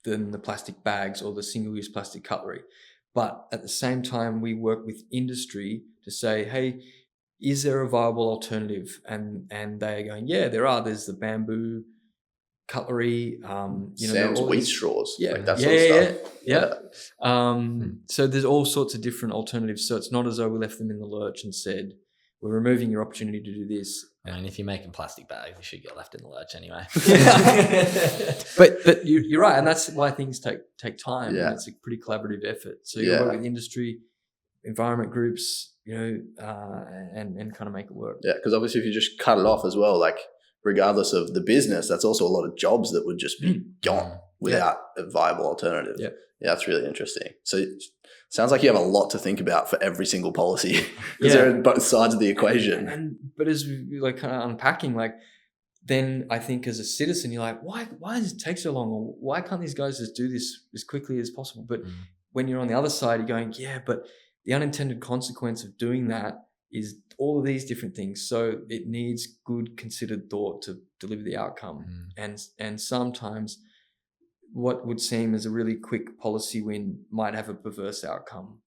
Speaker 2: than the plastic bags or the single-use plastic cutlery. But at the same time, we work with industry to say, hey, is there a viable alternative? And they are going, yeah, there are. There's the bamboo cutlery,
Speaker 4: Sam's wheat straws, like that sort of stuff.
Speaker 2: So there's all sorts of different alternatives. So it's not as though we left them in the lurch and said, we're removing your opportunity to do this.
Speaker 1: And if you're making plastic bags, you should get left in the lurch anyway.
Speaker 2: But you're right, and that's why things take time.
Speaker 4: Yeah.
Speaker 2: And it's a pretty collaborative effort. So you work with industry, environment groups, and kind of make it work.
Speaker 4: Yeah, because obviously if you just cut it off as well, like regardless of the business, that's also a lot of jobs that would just be gone without a viable alternative. Yeah, that's really interesting. So it sounds like you have a lot to think about for every single policy because they're on both sides of the equation.
Speaker 2: But as we like kind of unpacking, like then I think as a citizen, you're like, why does it take so long? Or why can't these guys just do this as quickly as possible? But when you're on the other side, you're going, but the unintended consequence of doing that is all of these different things. So it needs good considered thought to deliver the outcome. And sometimes what would seem as a really quick policy win might have a perverse outcome.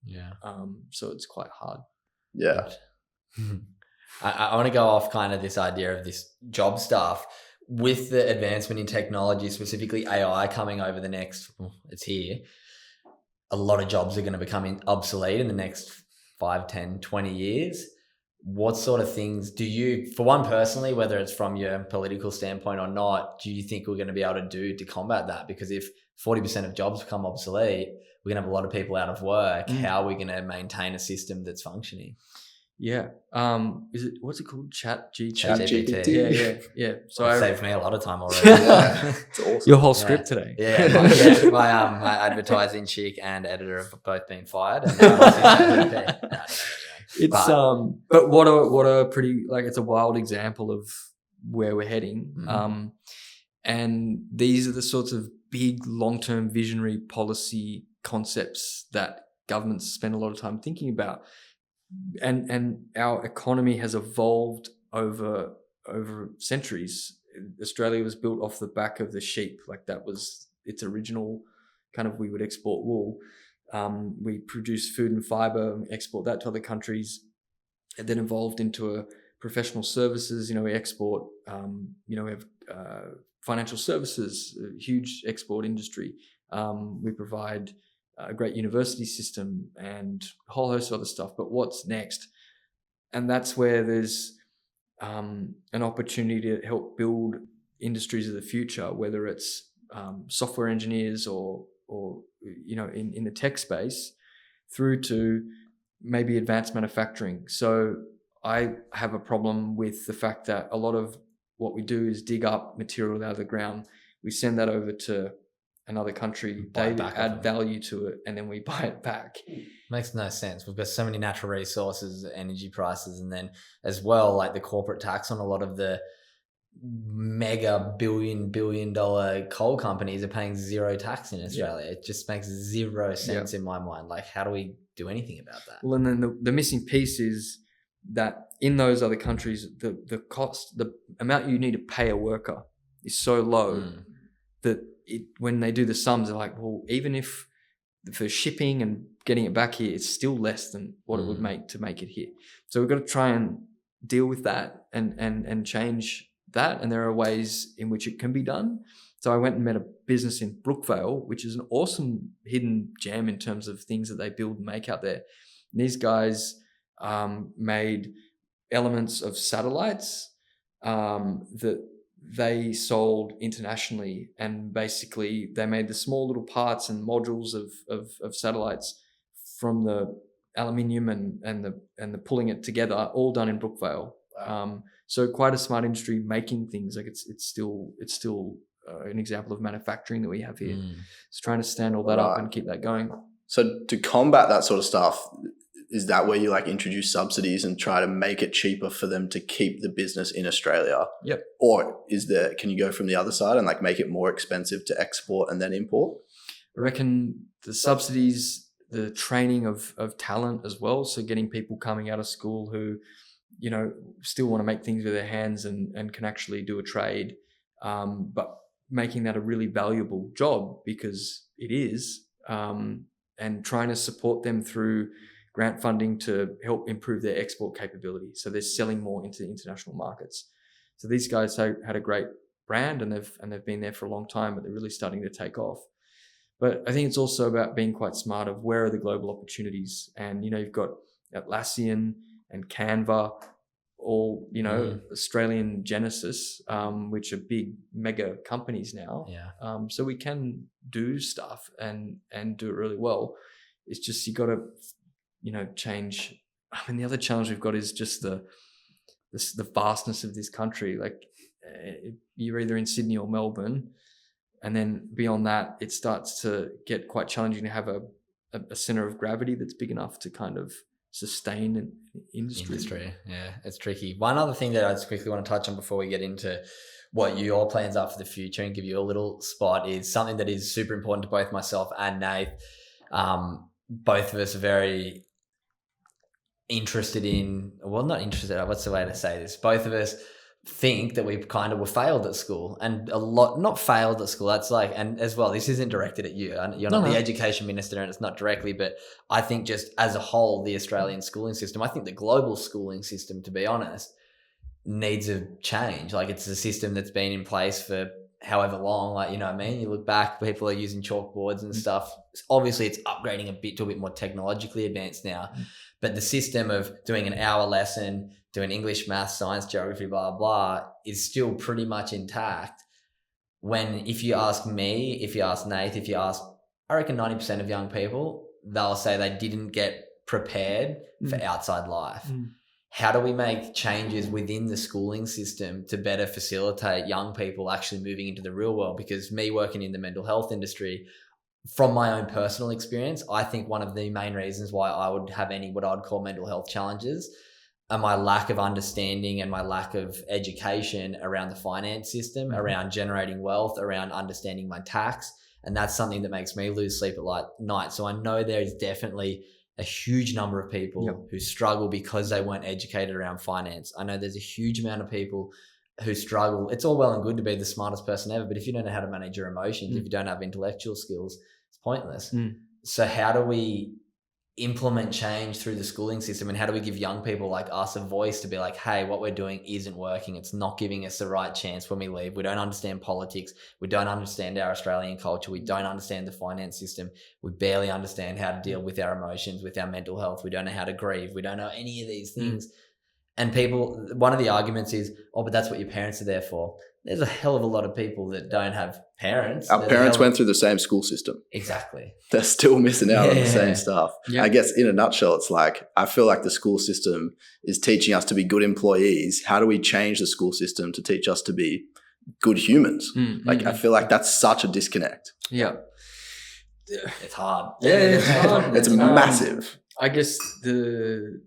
Speaker 2: So it's quite hard.
Speaker 4: Yeah.
Speaker 1: I want to go off kind of this idea of this job stuff with the advancement in technology, specifically AI coming over the next, it's here. A lot of jobs are going to become obsolete in the next 5, 10, 20 years. What sort of things do you, for one personally, whether it's from your political standpoint or not, do you think we're going to be able to do to combat that? Because if 40% of jobs become obsolete, we're going to have a lot of people out of work. How are we going to maintain a system that's functioning?
Speaker 2: What's it called?
Speaker 1: ChatGPT.
Speaker 2: Yeah. So
Speaker 1: it saved me a lot of time already.
Speaker 4: It's awesome.
Speaker 2: Your whole script today.
Speaker 1: My advertising chick and editor have both been fired. And
Speaker 2: but what a pretty, like, it's a wild example of where we're heading. And these are the sorts of big long-term visionary policy concepts that governments spend a lot of time thinking about. And our economy has evolved over centuries. Australia was built off the back of the sheep. Like that was its original kind of, we would export wool. We produce food and fiber, export that to other countries. It then evolved into a professional services. We export, we have financial services, a huge export industry. We provide a great university system and a whole host of other stuff. But what's next? And that's where there's an opportunity to help build industries of the future, whether it's software engineers or in the tech space, through to maybe advanced manufacturing. So I have a problem with the fact that a lot of what we do is dig up material out of the ground. We send that over to another country, they add value to it, and then we buy it back.
Speaker 1: Makes no sense. We've got so many natural resources, energy prices, and then as well, like the corporate tax on a lot of the mega billion dollar coal companies are paying zero tax in Australia. It just makes zero sense in my mind. Like, how do we do anything about that?
Speaker 2: Well, and then the missing piece is that in those other countries, the cost, the amount you need to pay a worker is so low that when they do the sums, they're like, well, even if for shipping and getting it back here, it's still less than what it would make to make it here. So we've got to try and deal with that and change that. And there are ways in which it can be done. So I went and met a business in Brookvale, which is an awesome hidden gem in terms of things that they build and make out there. And these guys made elements of satellites that they sold internationally, and basically they made the small little parts and modules of satellites from the aluminium and the pulling it together, all done in Brookvale.
Speaker 3: Wow.
Speaker 2: So quite a smart industry making things. Like it's still an example of manufacturing that we have here. It's trying to stand all that up and keep that going.
Speaker 4: So to combat that sort of stuff, is that where you like introduce subsidies and try to make it cheaper for them to keep the business in Australia?
Speaker 2: Yep.
Speaker 4: Or can you go from the other side and like make it more expensive to export and then import?
Speaker 2: I reckon the subsidies, the training of talent as well. So getting people coming out of school who, still want to make things with their hands and can actually do a trade, but making that a really valuable job, because it is, and trying to support them through grant funding to help improve their export capability. So they're selling more into the international markets. So these guys had a great brand and they've been there for a long time, but they're really starting to take off. But I think it's also about being quite smart of where are the global opportunities. And, you've got Atlassian and Canva, all, Australian Genesis, which are big mega companies now.
Speaker 1: Yeah.
Speaker 2: So we can do stuff and do it really well. It's just, you got to, change. I mean, the other challenge we've got is just the vastness of this country. Like you're either in Sydney or Melbourne, and then beyond that, it starts to get quite challenging to have a center of gravity that's big enough to kind of sustain an industry.
Speaker 1: Yeah, it's tricky. One other thing that I just quickly want to touch on before we get into what your plans are for the future and give you a little spot is something that is super important to both myself and Nate. Both of us are very interested in, well, not interested, what's the way to say this? Both of us think that we kind of were failed at school, and a lot, not failed at school. That's like, and as well, this isn't directed at you. You're not the education minister and it's not directly, but I think just as a whole, the Australian schooling system, I think the global schooling system, to be honest, needs a change. Like it's a system that's been in place for however long, like, you know what I mean? You look back, people are using chalkboards and stuff. Obviously it's upgrading to a bit more technologically advanced now, but the system of doing an hour lesson, doing English, math, science, geography, blah, blah, is still pretty much intact. When, if you ask me, if you ask Nate, if you ask, I reckon 90% of young people, they'll say they didn't get prepared for outside life. How do we make changes within the schooling system to better facilitate young people actually moving into the real world? Because me working in the mental health industry, from my own personal experience, I think one of the main reasons why I would have any what I'd call mental health challenges are my lack of understanding and my lack of education around the finance system, around generating wealth, around understanding my tax. And that's something that makes me lose sleep at night. So I know there is definitely a huge number of people who struggle because they weren't educated around finance. I know there's a huge amount of people who struggle. It's all well and good to be the smartest person ever, but if you don't know how to manage your emotions, if you don't have intellectual skills, it's pointless. So how do we implement change through the schooling system, and how do we give young people like us a voice to be like, hey, what we're doing isn't working. It's not giving us the right chance when we leave. We don't understand politics. We don't understand our Australian culture. We don't understand the finance system. We barely understand how to deal with our emotions, with our mental health. We don't know how to grieve. We don't know any of these things. And people, one of the arguments is, oh, but that's what your parents are there for. There's a hell of a lot of people that don't have parents.
Speaker 4: Our parents went through the same school system.
Speaker 1: Exactly.
Speaker 4: They're still missing out on the same stuff. I guess in a nutshell, it's like, I feel like the school system is teaching us to be good employees. How do we change the school system to teach us to be good humans? I feel like that's such a disconnect.
Speaker 2: Yeah.
Speaker 1: It's hard.
Speaker 2: Yeah, it's hard.
Speaker 4: It's massive.
Speaker 2: I guess the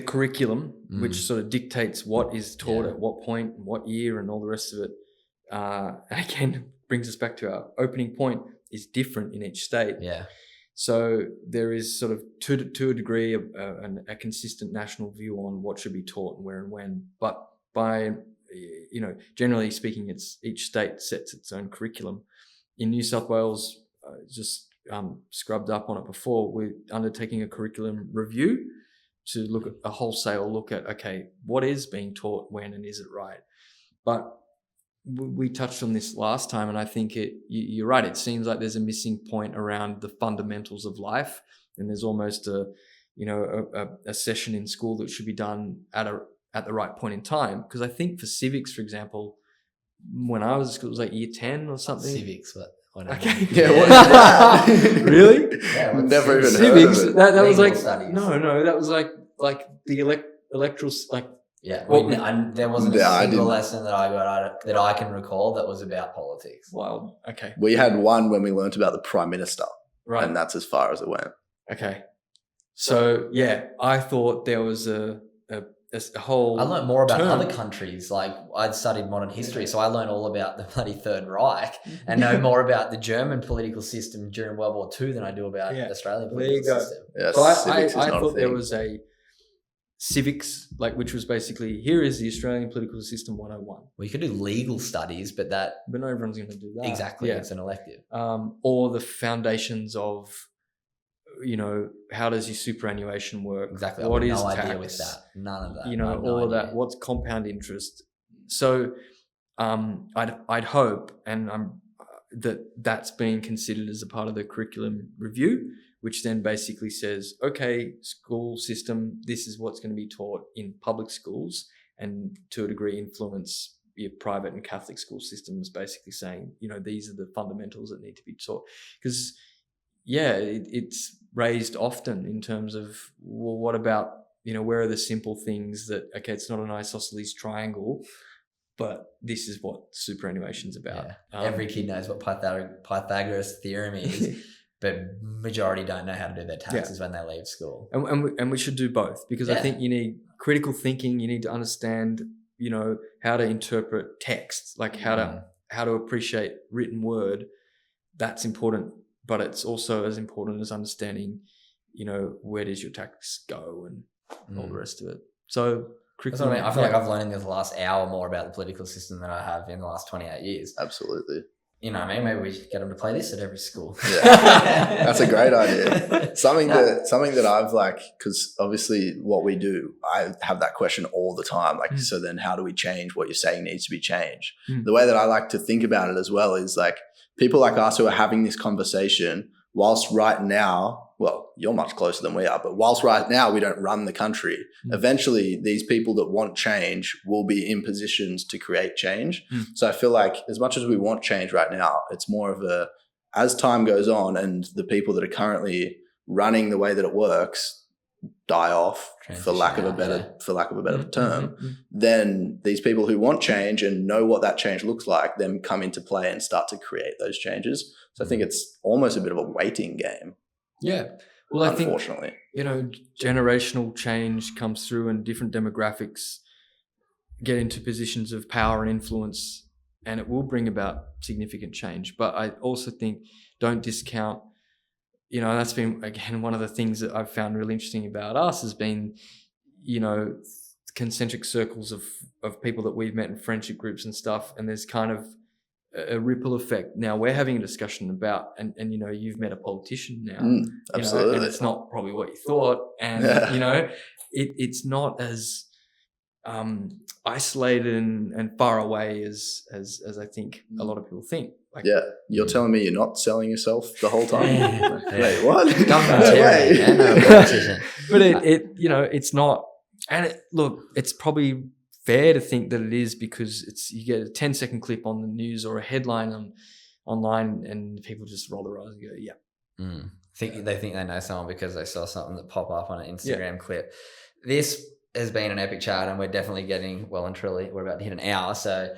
Speaker 2: curriculum, which sort of dictates what is taught at what point, what year, and all the rest of it, again, brings us back to our opening point, is different in each state.
Speaker 1: Yeah.
Speaker 2: So there is sort of to a degree a consistent national view on what should be taught and where and when. But by, generally speaking, it's each state sets its own curriculum. In New South Wales, just scrubbed up on it before, we're undertaking a curriculum review to look at a wholesale look at, okay, what is being taught when and is it right? But we touched on this last time, and I think you're right. It seems like there's a missing point around the fundamentals of life, and there's almost a session in school that should be done at the right point in time. Because I think for civics, for example, when I was at school, it was like year 10 or something.
Speaker 1: Civics, what?
Speaker 2: Okay.
Speaker 4: Yeah, what is that?
Speaker 2: Really?
Speaker 1: Yeah,
Speaker 4: Never even
Speaker 2: civics.
Speaker 4: heard of it.
Speaker 2: That was like
Speaker 1: studies.
Speaker 2: no. That was like the electoral like.
Speaker 1: Yeah,
Speaker 2: Well,
Speaker 1: there wasn't
Speaker 4: Yeah,
Speaker 1: a
Speaker 4: I
Speaker 1: single
Speaker 4: didn't.
Speaker 1: lesson that I got that I can recall that was about politics.
Speaker 2: Wild. Okay.
Speaker 4: We had one when we learnt about the Prime Minister,
Speaker 2: Right.
Speaker 4: and that's as far as it went.
Speaker 2: Okay. So yeah, I thought there was a whole.
Speaker 1: I learned more about
Speaker 2: term.
Speaker 1: other countries. Like I'd studied modern history, so I learned all about the bloody Third Reich and know more about the German political system during World War II than I do about the Australian
Speaker 2: There you
Speaker 1: political
Speaker 2: go.
Speaker 1: system.
Speaker 4: Yeah,
Speaker 2: So I
Speaker 4: civics is not a
Speaker 2: thought there
Speaker 4: thing.
Speaker 2: was a civics, which was basically, here is the Australian political system 101.
Speaker 1: Well, you could do legal studies, but that
Speaker 2: But not everyone's going to do that.
Speaker 1: exactly
Speaker 2: Yeah.
Speaker 1: it's an elective.
Speaker 2: Or the foundations of, how does your superannuation work?
Speaker 1: Exactly.
Speaker 2: What
Speaker 1: I
Speaker 2: is
Speaker 1: have no
Speaker 2: tax?
Speaker 1: idea with that. None of that. I have no
Speaker 2: all of that.
Speaker 1: idea.
Speaker 2: What's compound interest? So I'd hope, and that's being considered as a part of the curriculum review, which then basically says, okay, school system, this is what's going to be taught in public schools, and to a degree influence your private and Catholic school systems, basically saying, these are the fundamentals that need to be taught. Because, it's raised often in terms of, well, what about, where are the simple things that, okay, it's not an isosceles triangle, but this is what superannuation's about.
Speaker 1: Yeah. Every kid knows what Pythagoras' theorem is, but majority don't know how to do their taxes when they leave school.
Speaker 2: And we should do both, because I think you need critical thinking. You need to understand, how to interpret text, like how to appreciate written word. That's important, but it's also as important as understanding, where does your tax go and all the rest of it. So
Speaker 1: that's what I mean. I feel like I've learned in the last hour more about the political system than I have in the last 28 years.
Speaker 4: Absolutely.
Speaker 1: You know what I mean? Maybe we should get them to play this at every school.
Speaker 4: Yeah, that's a great idea. Something that I've because obviously what we do, I have that question all the time. So then how do we change what you're saying needs to be changed? The way that I like to think about it as well is people like us who are having this conversation, whilst right now, well, you're much closer than we are, but whilst right now we don't run the country, eventually these people that want change will be in positions to create change. So I feel like as much as we want change right now, it's more of as time goes on and the people that are currently running the way that it works die off, for lack of a better term, then these people who want change and know what that change looks like then come into play and start to create those changes. So I think it's almost a bit of a waiting game.
Speaker 2: Yeah. Well, I think,
Speaker 4: unfortunately,
Speaker 2: generational change comes through and different demographics get into positions of power and influence, and it will bring about significant change. But I also think don't discount, that's been, again, one of the things that I've found really interesting about us has been, concentric circles of people that we've met in friendship groups and stuff. And there's kind of a ripple effect. Now we're having a discussion about, and you've met a politician now,
Speaker 4: absolutely,
Speaker 2: and it's not probably what you thought, and it's not as isolated and far away as I think a lot of people think.
Speaker 4: You're telling me you're not selling yourself the whole time?
Speaker 1: Wait,
Speaker 4: what?
Speaker 2: But it's not, and it's probably fair to think that it is, because you get a 10-second clip on the news or a headline online and people just roll their eyes and go,
Speaker 1: They think they know someone because they saw something that pop up on an Instagram clip. This has been an epic chat, and we're definitely getting well and truly, we're about to hit an hour. So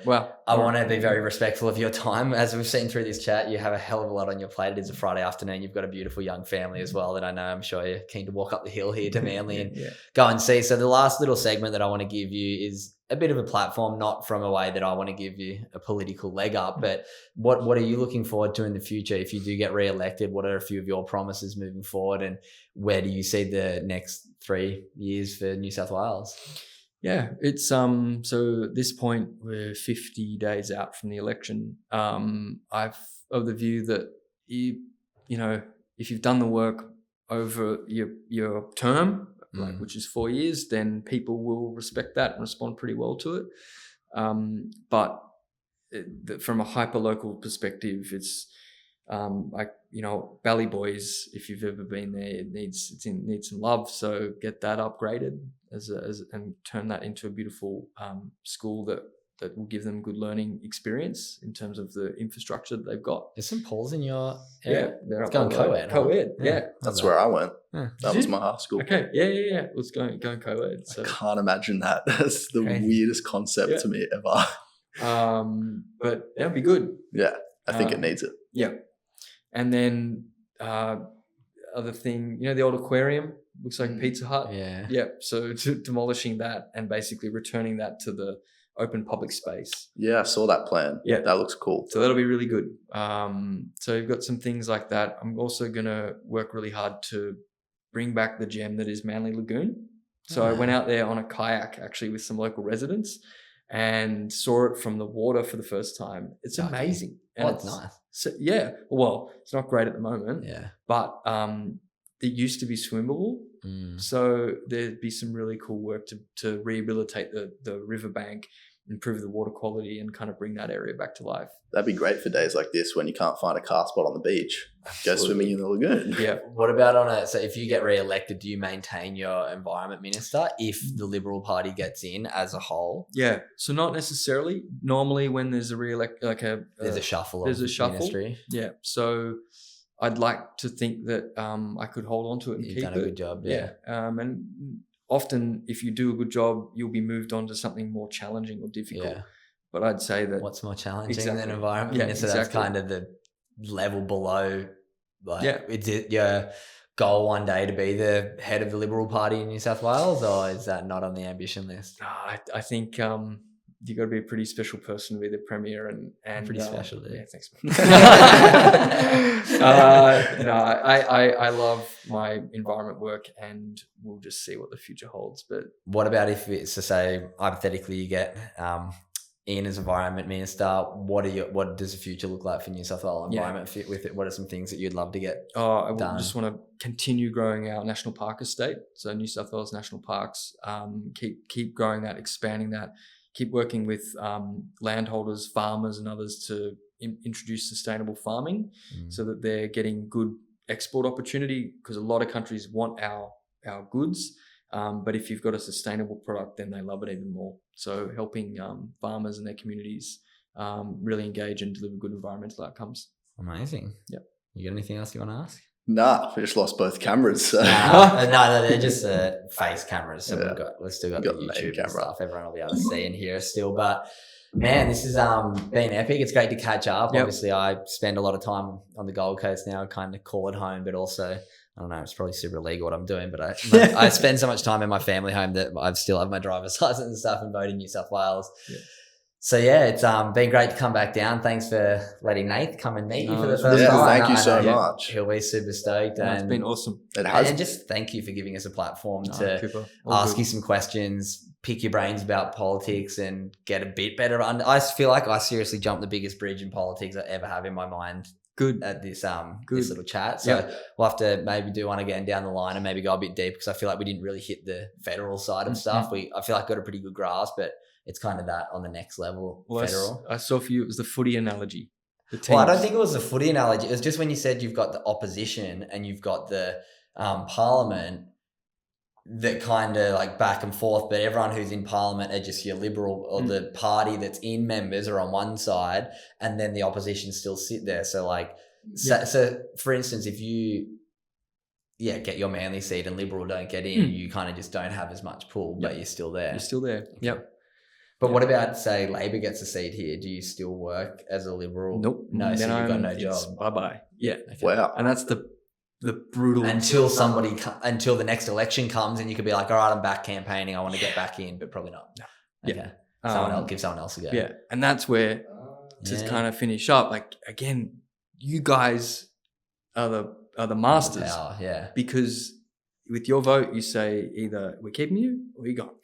Speaker 1: I want to be very respectful of your time. As we've seen through this chat, you have a hell of a lot on your plate. It is a Friday afternoon. You've got a beautiful young family as well that I know, I'm sure you're keen to walk up the hill here to Manly and go and see. So the last little segment that I want to give you is a bit of a platform, not from a way that I want to give you a political leg up, but what are you looking forward to in the future? If you do get re-elected, what are a few of your promises moving forward, and where do you see the next 3 years for New South Wales?
Speaker 2: Yeah, it's so at this point we're 50 days out from the election. I've of the view that you know, if you've done the work over your term, like, which is 4 years, then people will respect that and respond pretty well to it. But from a hyper-local perspective, it's like, you know, Ballyboys, if you've ever been there, it needs some love. So get that upgraded and turn that into a beautiful school that will give them good learning experience in terms of the infrastructure that they've got.
Speaker 1: There's some Pauls in your area.
Speaker 2: They're
Speaker 1: it's going co-ed.
Speaker 2: Co-ed, yeah.
Speaker 4: That's where I went.
Speaker 1: Yeah.
Speaker 4: That was my high school.
Speaker 2: Okay, yeah. It was going co-ed. So.
Speaker 4: I can't imagine that. That's the weirdest concept to me ever.
Speaker 2: But that'd be good.
Speaker 4: Yeah, I think it needs it.
Speaker 2: Yeah. And then other thing, you know, the old aquarium looks like a Pizza Hut.
Speaker 1: Yeah.
Speaker 2: Yeah. So demolishing that and basically returning that to the open public space.
Speaker 4: Yeah, I saw that plan.
Speaker 2: Yeah.
Speaker 4: That looks cool.
Speaker 2: So that'll be really good. So you've got some things like that. I'm also going to work really hard to bring back the gem that is Manly Lagoon. So I went out there on a kayak actually with some local residents and saw it from the water for the first time. It's amazing.
Speaker 1: And it's nice.
Speaker 2: So, yeah. Well, it's not great at the moment.
Speaker 1: Yeah.
Speaker 2: But it used to be swimmable. So there'd be some really cool work to rehabilitate the riverbank, improve the water quality, and kind of bring that area back to life.
Speaker 4: That'd be great for days like this when you can't find a car spot on the beach. Go swimming in the lagoon.
Speaker 2: Yeah.
Speaker 1: What about so if you get re-elected, do you maintain your environment minister if the Liberal Party gets in as a whole?
Speaker 2: Yeah. So not necessarily. Normally when there's a
Speaker 1: there's a shuffle.
Speaker 2: There's a shuffle.
Speaker 1: Ministry.
Speaker 2: Yeah. So I'd like to think that I could hold on to it and
Speaker 1: You've
Speaker 2: keep
Speaker 1: done a good job. Yeah.
Speaker 2: And often if you do a good job, you'll be moved on to something more challenging or difficult.
Speaker 1: Yeah.
Speaker 2: But I'd say that
Speaker 1: what's more challenging than environment?
Speaker 2: Yeah,
Speaker 1: so that's kind of the level below. Like,
Speaker 2: yeah.
Speaker 1: Is it your goal one day to be the head of the Liberal Party in New South Wales, or is that not on the ambition list?
Speaker 2: I think you've got to be a pretty special person to be the premier, and
Speaker 1: pretty special, dude.
Speaker 2: Yeah, thanks. I love my environment work, and we'll just see what the future holds. But
Speaker 1: what about if it's to say hypothetically you get in as Environment Minister? What does the future look like for New South Wales environment fit with it? What are some things that you'd love to get
Speaker 2: I
Speaker 1: done?
Speaker 2: just want to continue growing our national park estate. So New South Wales National Parks, keep growing that, expanding that, keep working with landholders, farmers and others to introduce sustainable farming so that they're getting good export opportunity, because a lot of countries want our goods. But if you've got a sustainable product, then they love it even more. So helping farmers and their communities really engage and deliver good environmental outcomes.
Speaker 1: Amazing.
Speaker 2: Yep.
Speaker 1: You got anything else you want to ask?
Speaker 4: Nah, we just lost both cameras. So.
Speaker 1: No, they're just face cameras. So we've still got the YouTube
Speaker 4: camera
Speaker 1: stuff. Everyone will be able to see and hear us still. But man, this has been epic. It's great to catch up.
Speaker 2: Yep.
Speaker 1: Obviously, I spend a lot of time on the Gold Coast now, kind of call it home, but also, I don't know, it's probably super illegal what I'm doing, but I spend so much time in my family home that I still have my driver's license and stuff and vote in New South Wales. Yeah. So yeah, it's been great to come back down. Thanks for letting Nate come and meet you for the first time.
Speaker 4: Thank you so much.
Speaker 1: He'll be super stoked.
Speaker 2: It's been awesome.
Speaker 4: It has.
Speaker 1: And just thank you for giving us a platform to ask you some questions, pick your brains about politics and get a bit better. I feel like I seriously jumped the biggest bridge in politics I ever have in my mind.
Speaker 2: Good
Speaker 1: at this this little chat. So we'll have to maybe do one again down the line and maybe go a bit deep, because I feel like we didn't really hit the federal side of stuff. I feel like got a pretty good grasp, but it's kind of that on the next level, federal.
Speaker 2: I saw for you, it was the footy analogy.
Speaker 1: Well, I don't think it was the footy analogy. It was just when you said you've got the opposition and you've got the parliament that kind of like back and forth, but everyone who's in parliament are just your Liberal or the party that's in members are on one side, and then the opposition still sit there. So like, so for instance, if you get your Manly seat and Liberal don't get in, you kind of just don't have as much pull, but you're still there.
Speaker 2: You're still there. Yep.
Speaker 1: But what about, say, Labor gets a seat here? Do you still work as a Liberal?
Speaker 2: Nope.
Speaker 1: No, so you've got no job.
Speaker 2: Bye-bye. Yeah.
Speaker 1: Okay.
Speaker 4: Wow.
Speaker 2: And that's the brutal...
Speaker 1: Until until the next election comes and you could be like, all right, I'm back campaigning. I want to get back in, but probably not.
Speaker 2: No.
Speaker 1: Okay. Someone else, give someone else a go.
Speaker 2: Yeah. And that's where, to kind of finish up, like, again, you guys are the masters.
Speaker 1: Power, yeah.
Speaker 2: Because with your vote, you say either we're keeping you or you're gone.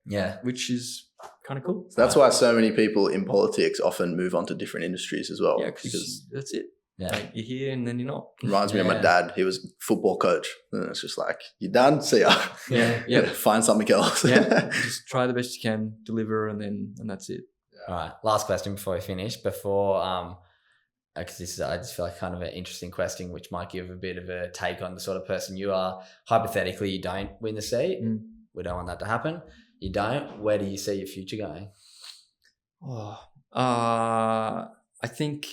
Speaker 1: Yeah.
Speaker 2: Which is kind of cool.
Speaker 4: So that's why so many people in politics often move on to different industries as well.
Speaker 2: Yeah, because that's it.
Speaker 1: Yeah.
Speaker 2: Like, you're here and then you're not.
Speaker 4: Reminds me of my dad. He was a football coach. And it's just like, you're done? See ya.
Speaker 2: Yeah.
Speaker 4: Find something else.
Speaker 2: Just try the best you can, deliver, and that's it.
Speaker 1: All right. Last question before we finish. Because I just feel like kind of an interesting question, which might give a bit of a take on the sort of person you are. Hypothetically, you don't win the seat. We don't want that to happen. You don't. Where do you see your future going?
Speaker 2: I think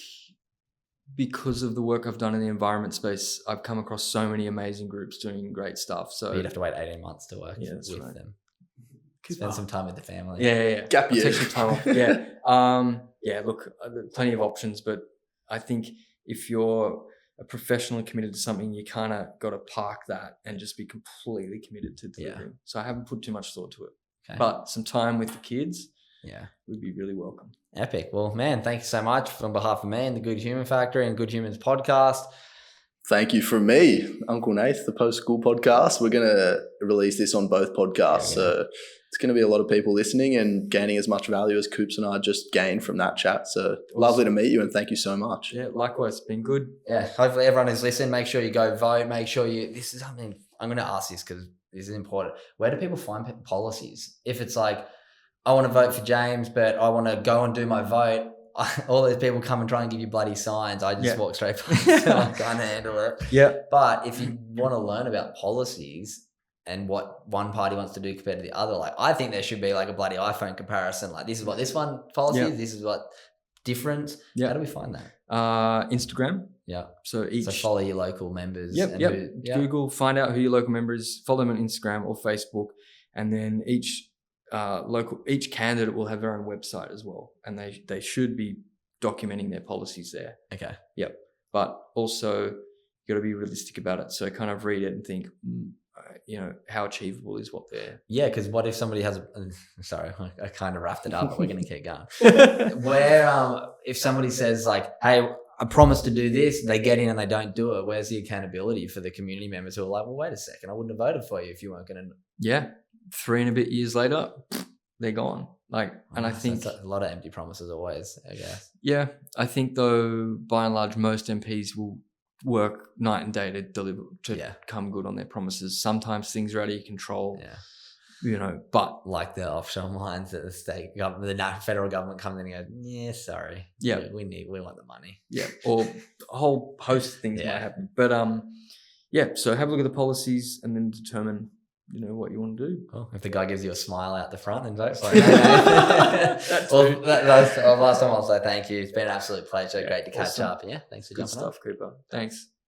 Speaker 2: because of the work I've done in the environment space, I've come across so many amazing groups doing great stuff. So
Speaker 1: you'd have to wait 18 months to work with
Speaker 2: right.
Speaker 1: them. Spend some time with the family.
Speaker 2: Yeah.
Speaker 4: Gap year.
Speaker 2: Take some time off. Yeah. Look, plenty of options, but I think if you're a professional and committed to something, you kind of got to park that and just be completely committed to delivering. So I haven't put too much thought to it. Okay. But some time with the kids would be really welcome.
Speaker 1: Epic. Well, man, thank you so much on behalf of me and the Good Human Factory and Good Humans podcast.
Speaker 4: Thank you from me, Uncle Nath, the Post School podcast. We're going to release this on both podcasts. So it's going to be a lot of people listening and gaining as much value as Coops and I just gained from that chat. So lovely to meet you and thank you so much.
Speaker 2: Yeah, likewise. It's been good.
Speaker 1: Yeah, hopefully everyone is listening. Make sure you go vote. Make sure this is something I'm going to ask this because this is important. Where do people find policies? If it's like, I want to vote for James, but I want to go and do my vote. All those people come and try and give you bloody signs. I just walk straight past them. I can't handle it.
Speaker 2: Yeah.
Speaker 1: But if you want to learn about policies and what one party wants to do compared to the other, like I think there should be like a bloody iPhone comparison. Like this is what this one policy is. This is what different. Yeah. How do we find that?
Speaker 2: Instagram.
Speaker 1: Yeah.
Speaker 2: So
Speaker 1: follow your local members.
Speaker 2: Google, find out who your local member is. Follow them on Instagram or Facebook, and then each candidate will have their own website as well, and they should be documenting their policies there.
Speaker 1: Okay.
Speaker 2: Yep. But also you got to be realistic about it. So kind of read it and think, how achievable is what they're.
Speaker 1: Yeah, because what if somebody has? Sorry, I kind of wrapped it up, but we're going to keep going. If somebody says like, "Hey, I promise to do this," they get in and they don't do it. Where's the accountability for the community members who are like, "Well, wait a second, I wouldn't have voted for you if you weren't going to."
Speaker 2: Yeah. 3 and a bit years later, they're gone. And I think
Speaker 1: a lot of empty promises always, I guess.
Speaker 2: Yeah. I think though, by and large, most MPs will work night and day to deliver, come good on their promises. Sometimes things are out of your control. Yeah. But
Speaker 1: like the offshore mines that the state government, the federal government comes in and goes, yeah, sorry.
Speaker 2: Yeah.
Speaker 1: We want the money.
Speaker 2: Yeah. Or a whole host of things might happen. But so have a look at the policies and then determine what you want to do.
Speaker 1: Well, if the guy gives you a smile out the front and votes like that. Last time I'll say thank you. It's been an absolute pleasure. Great to catch up. Yeah, thanks for jumping
Speaker 2: up. Good stuff, Cooper. Thanks.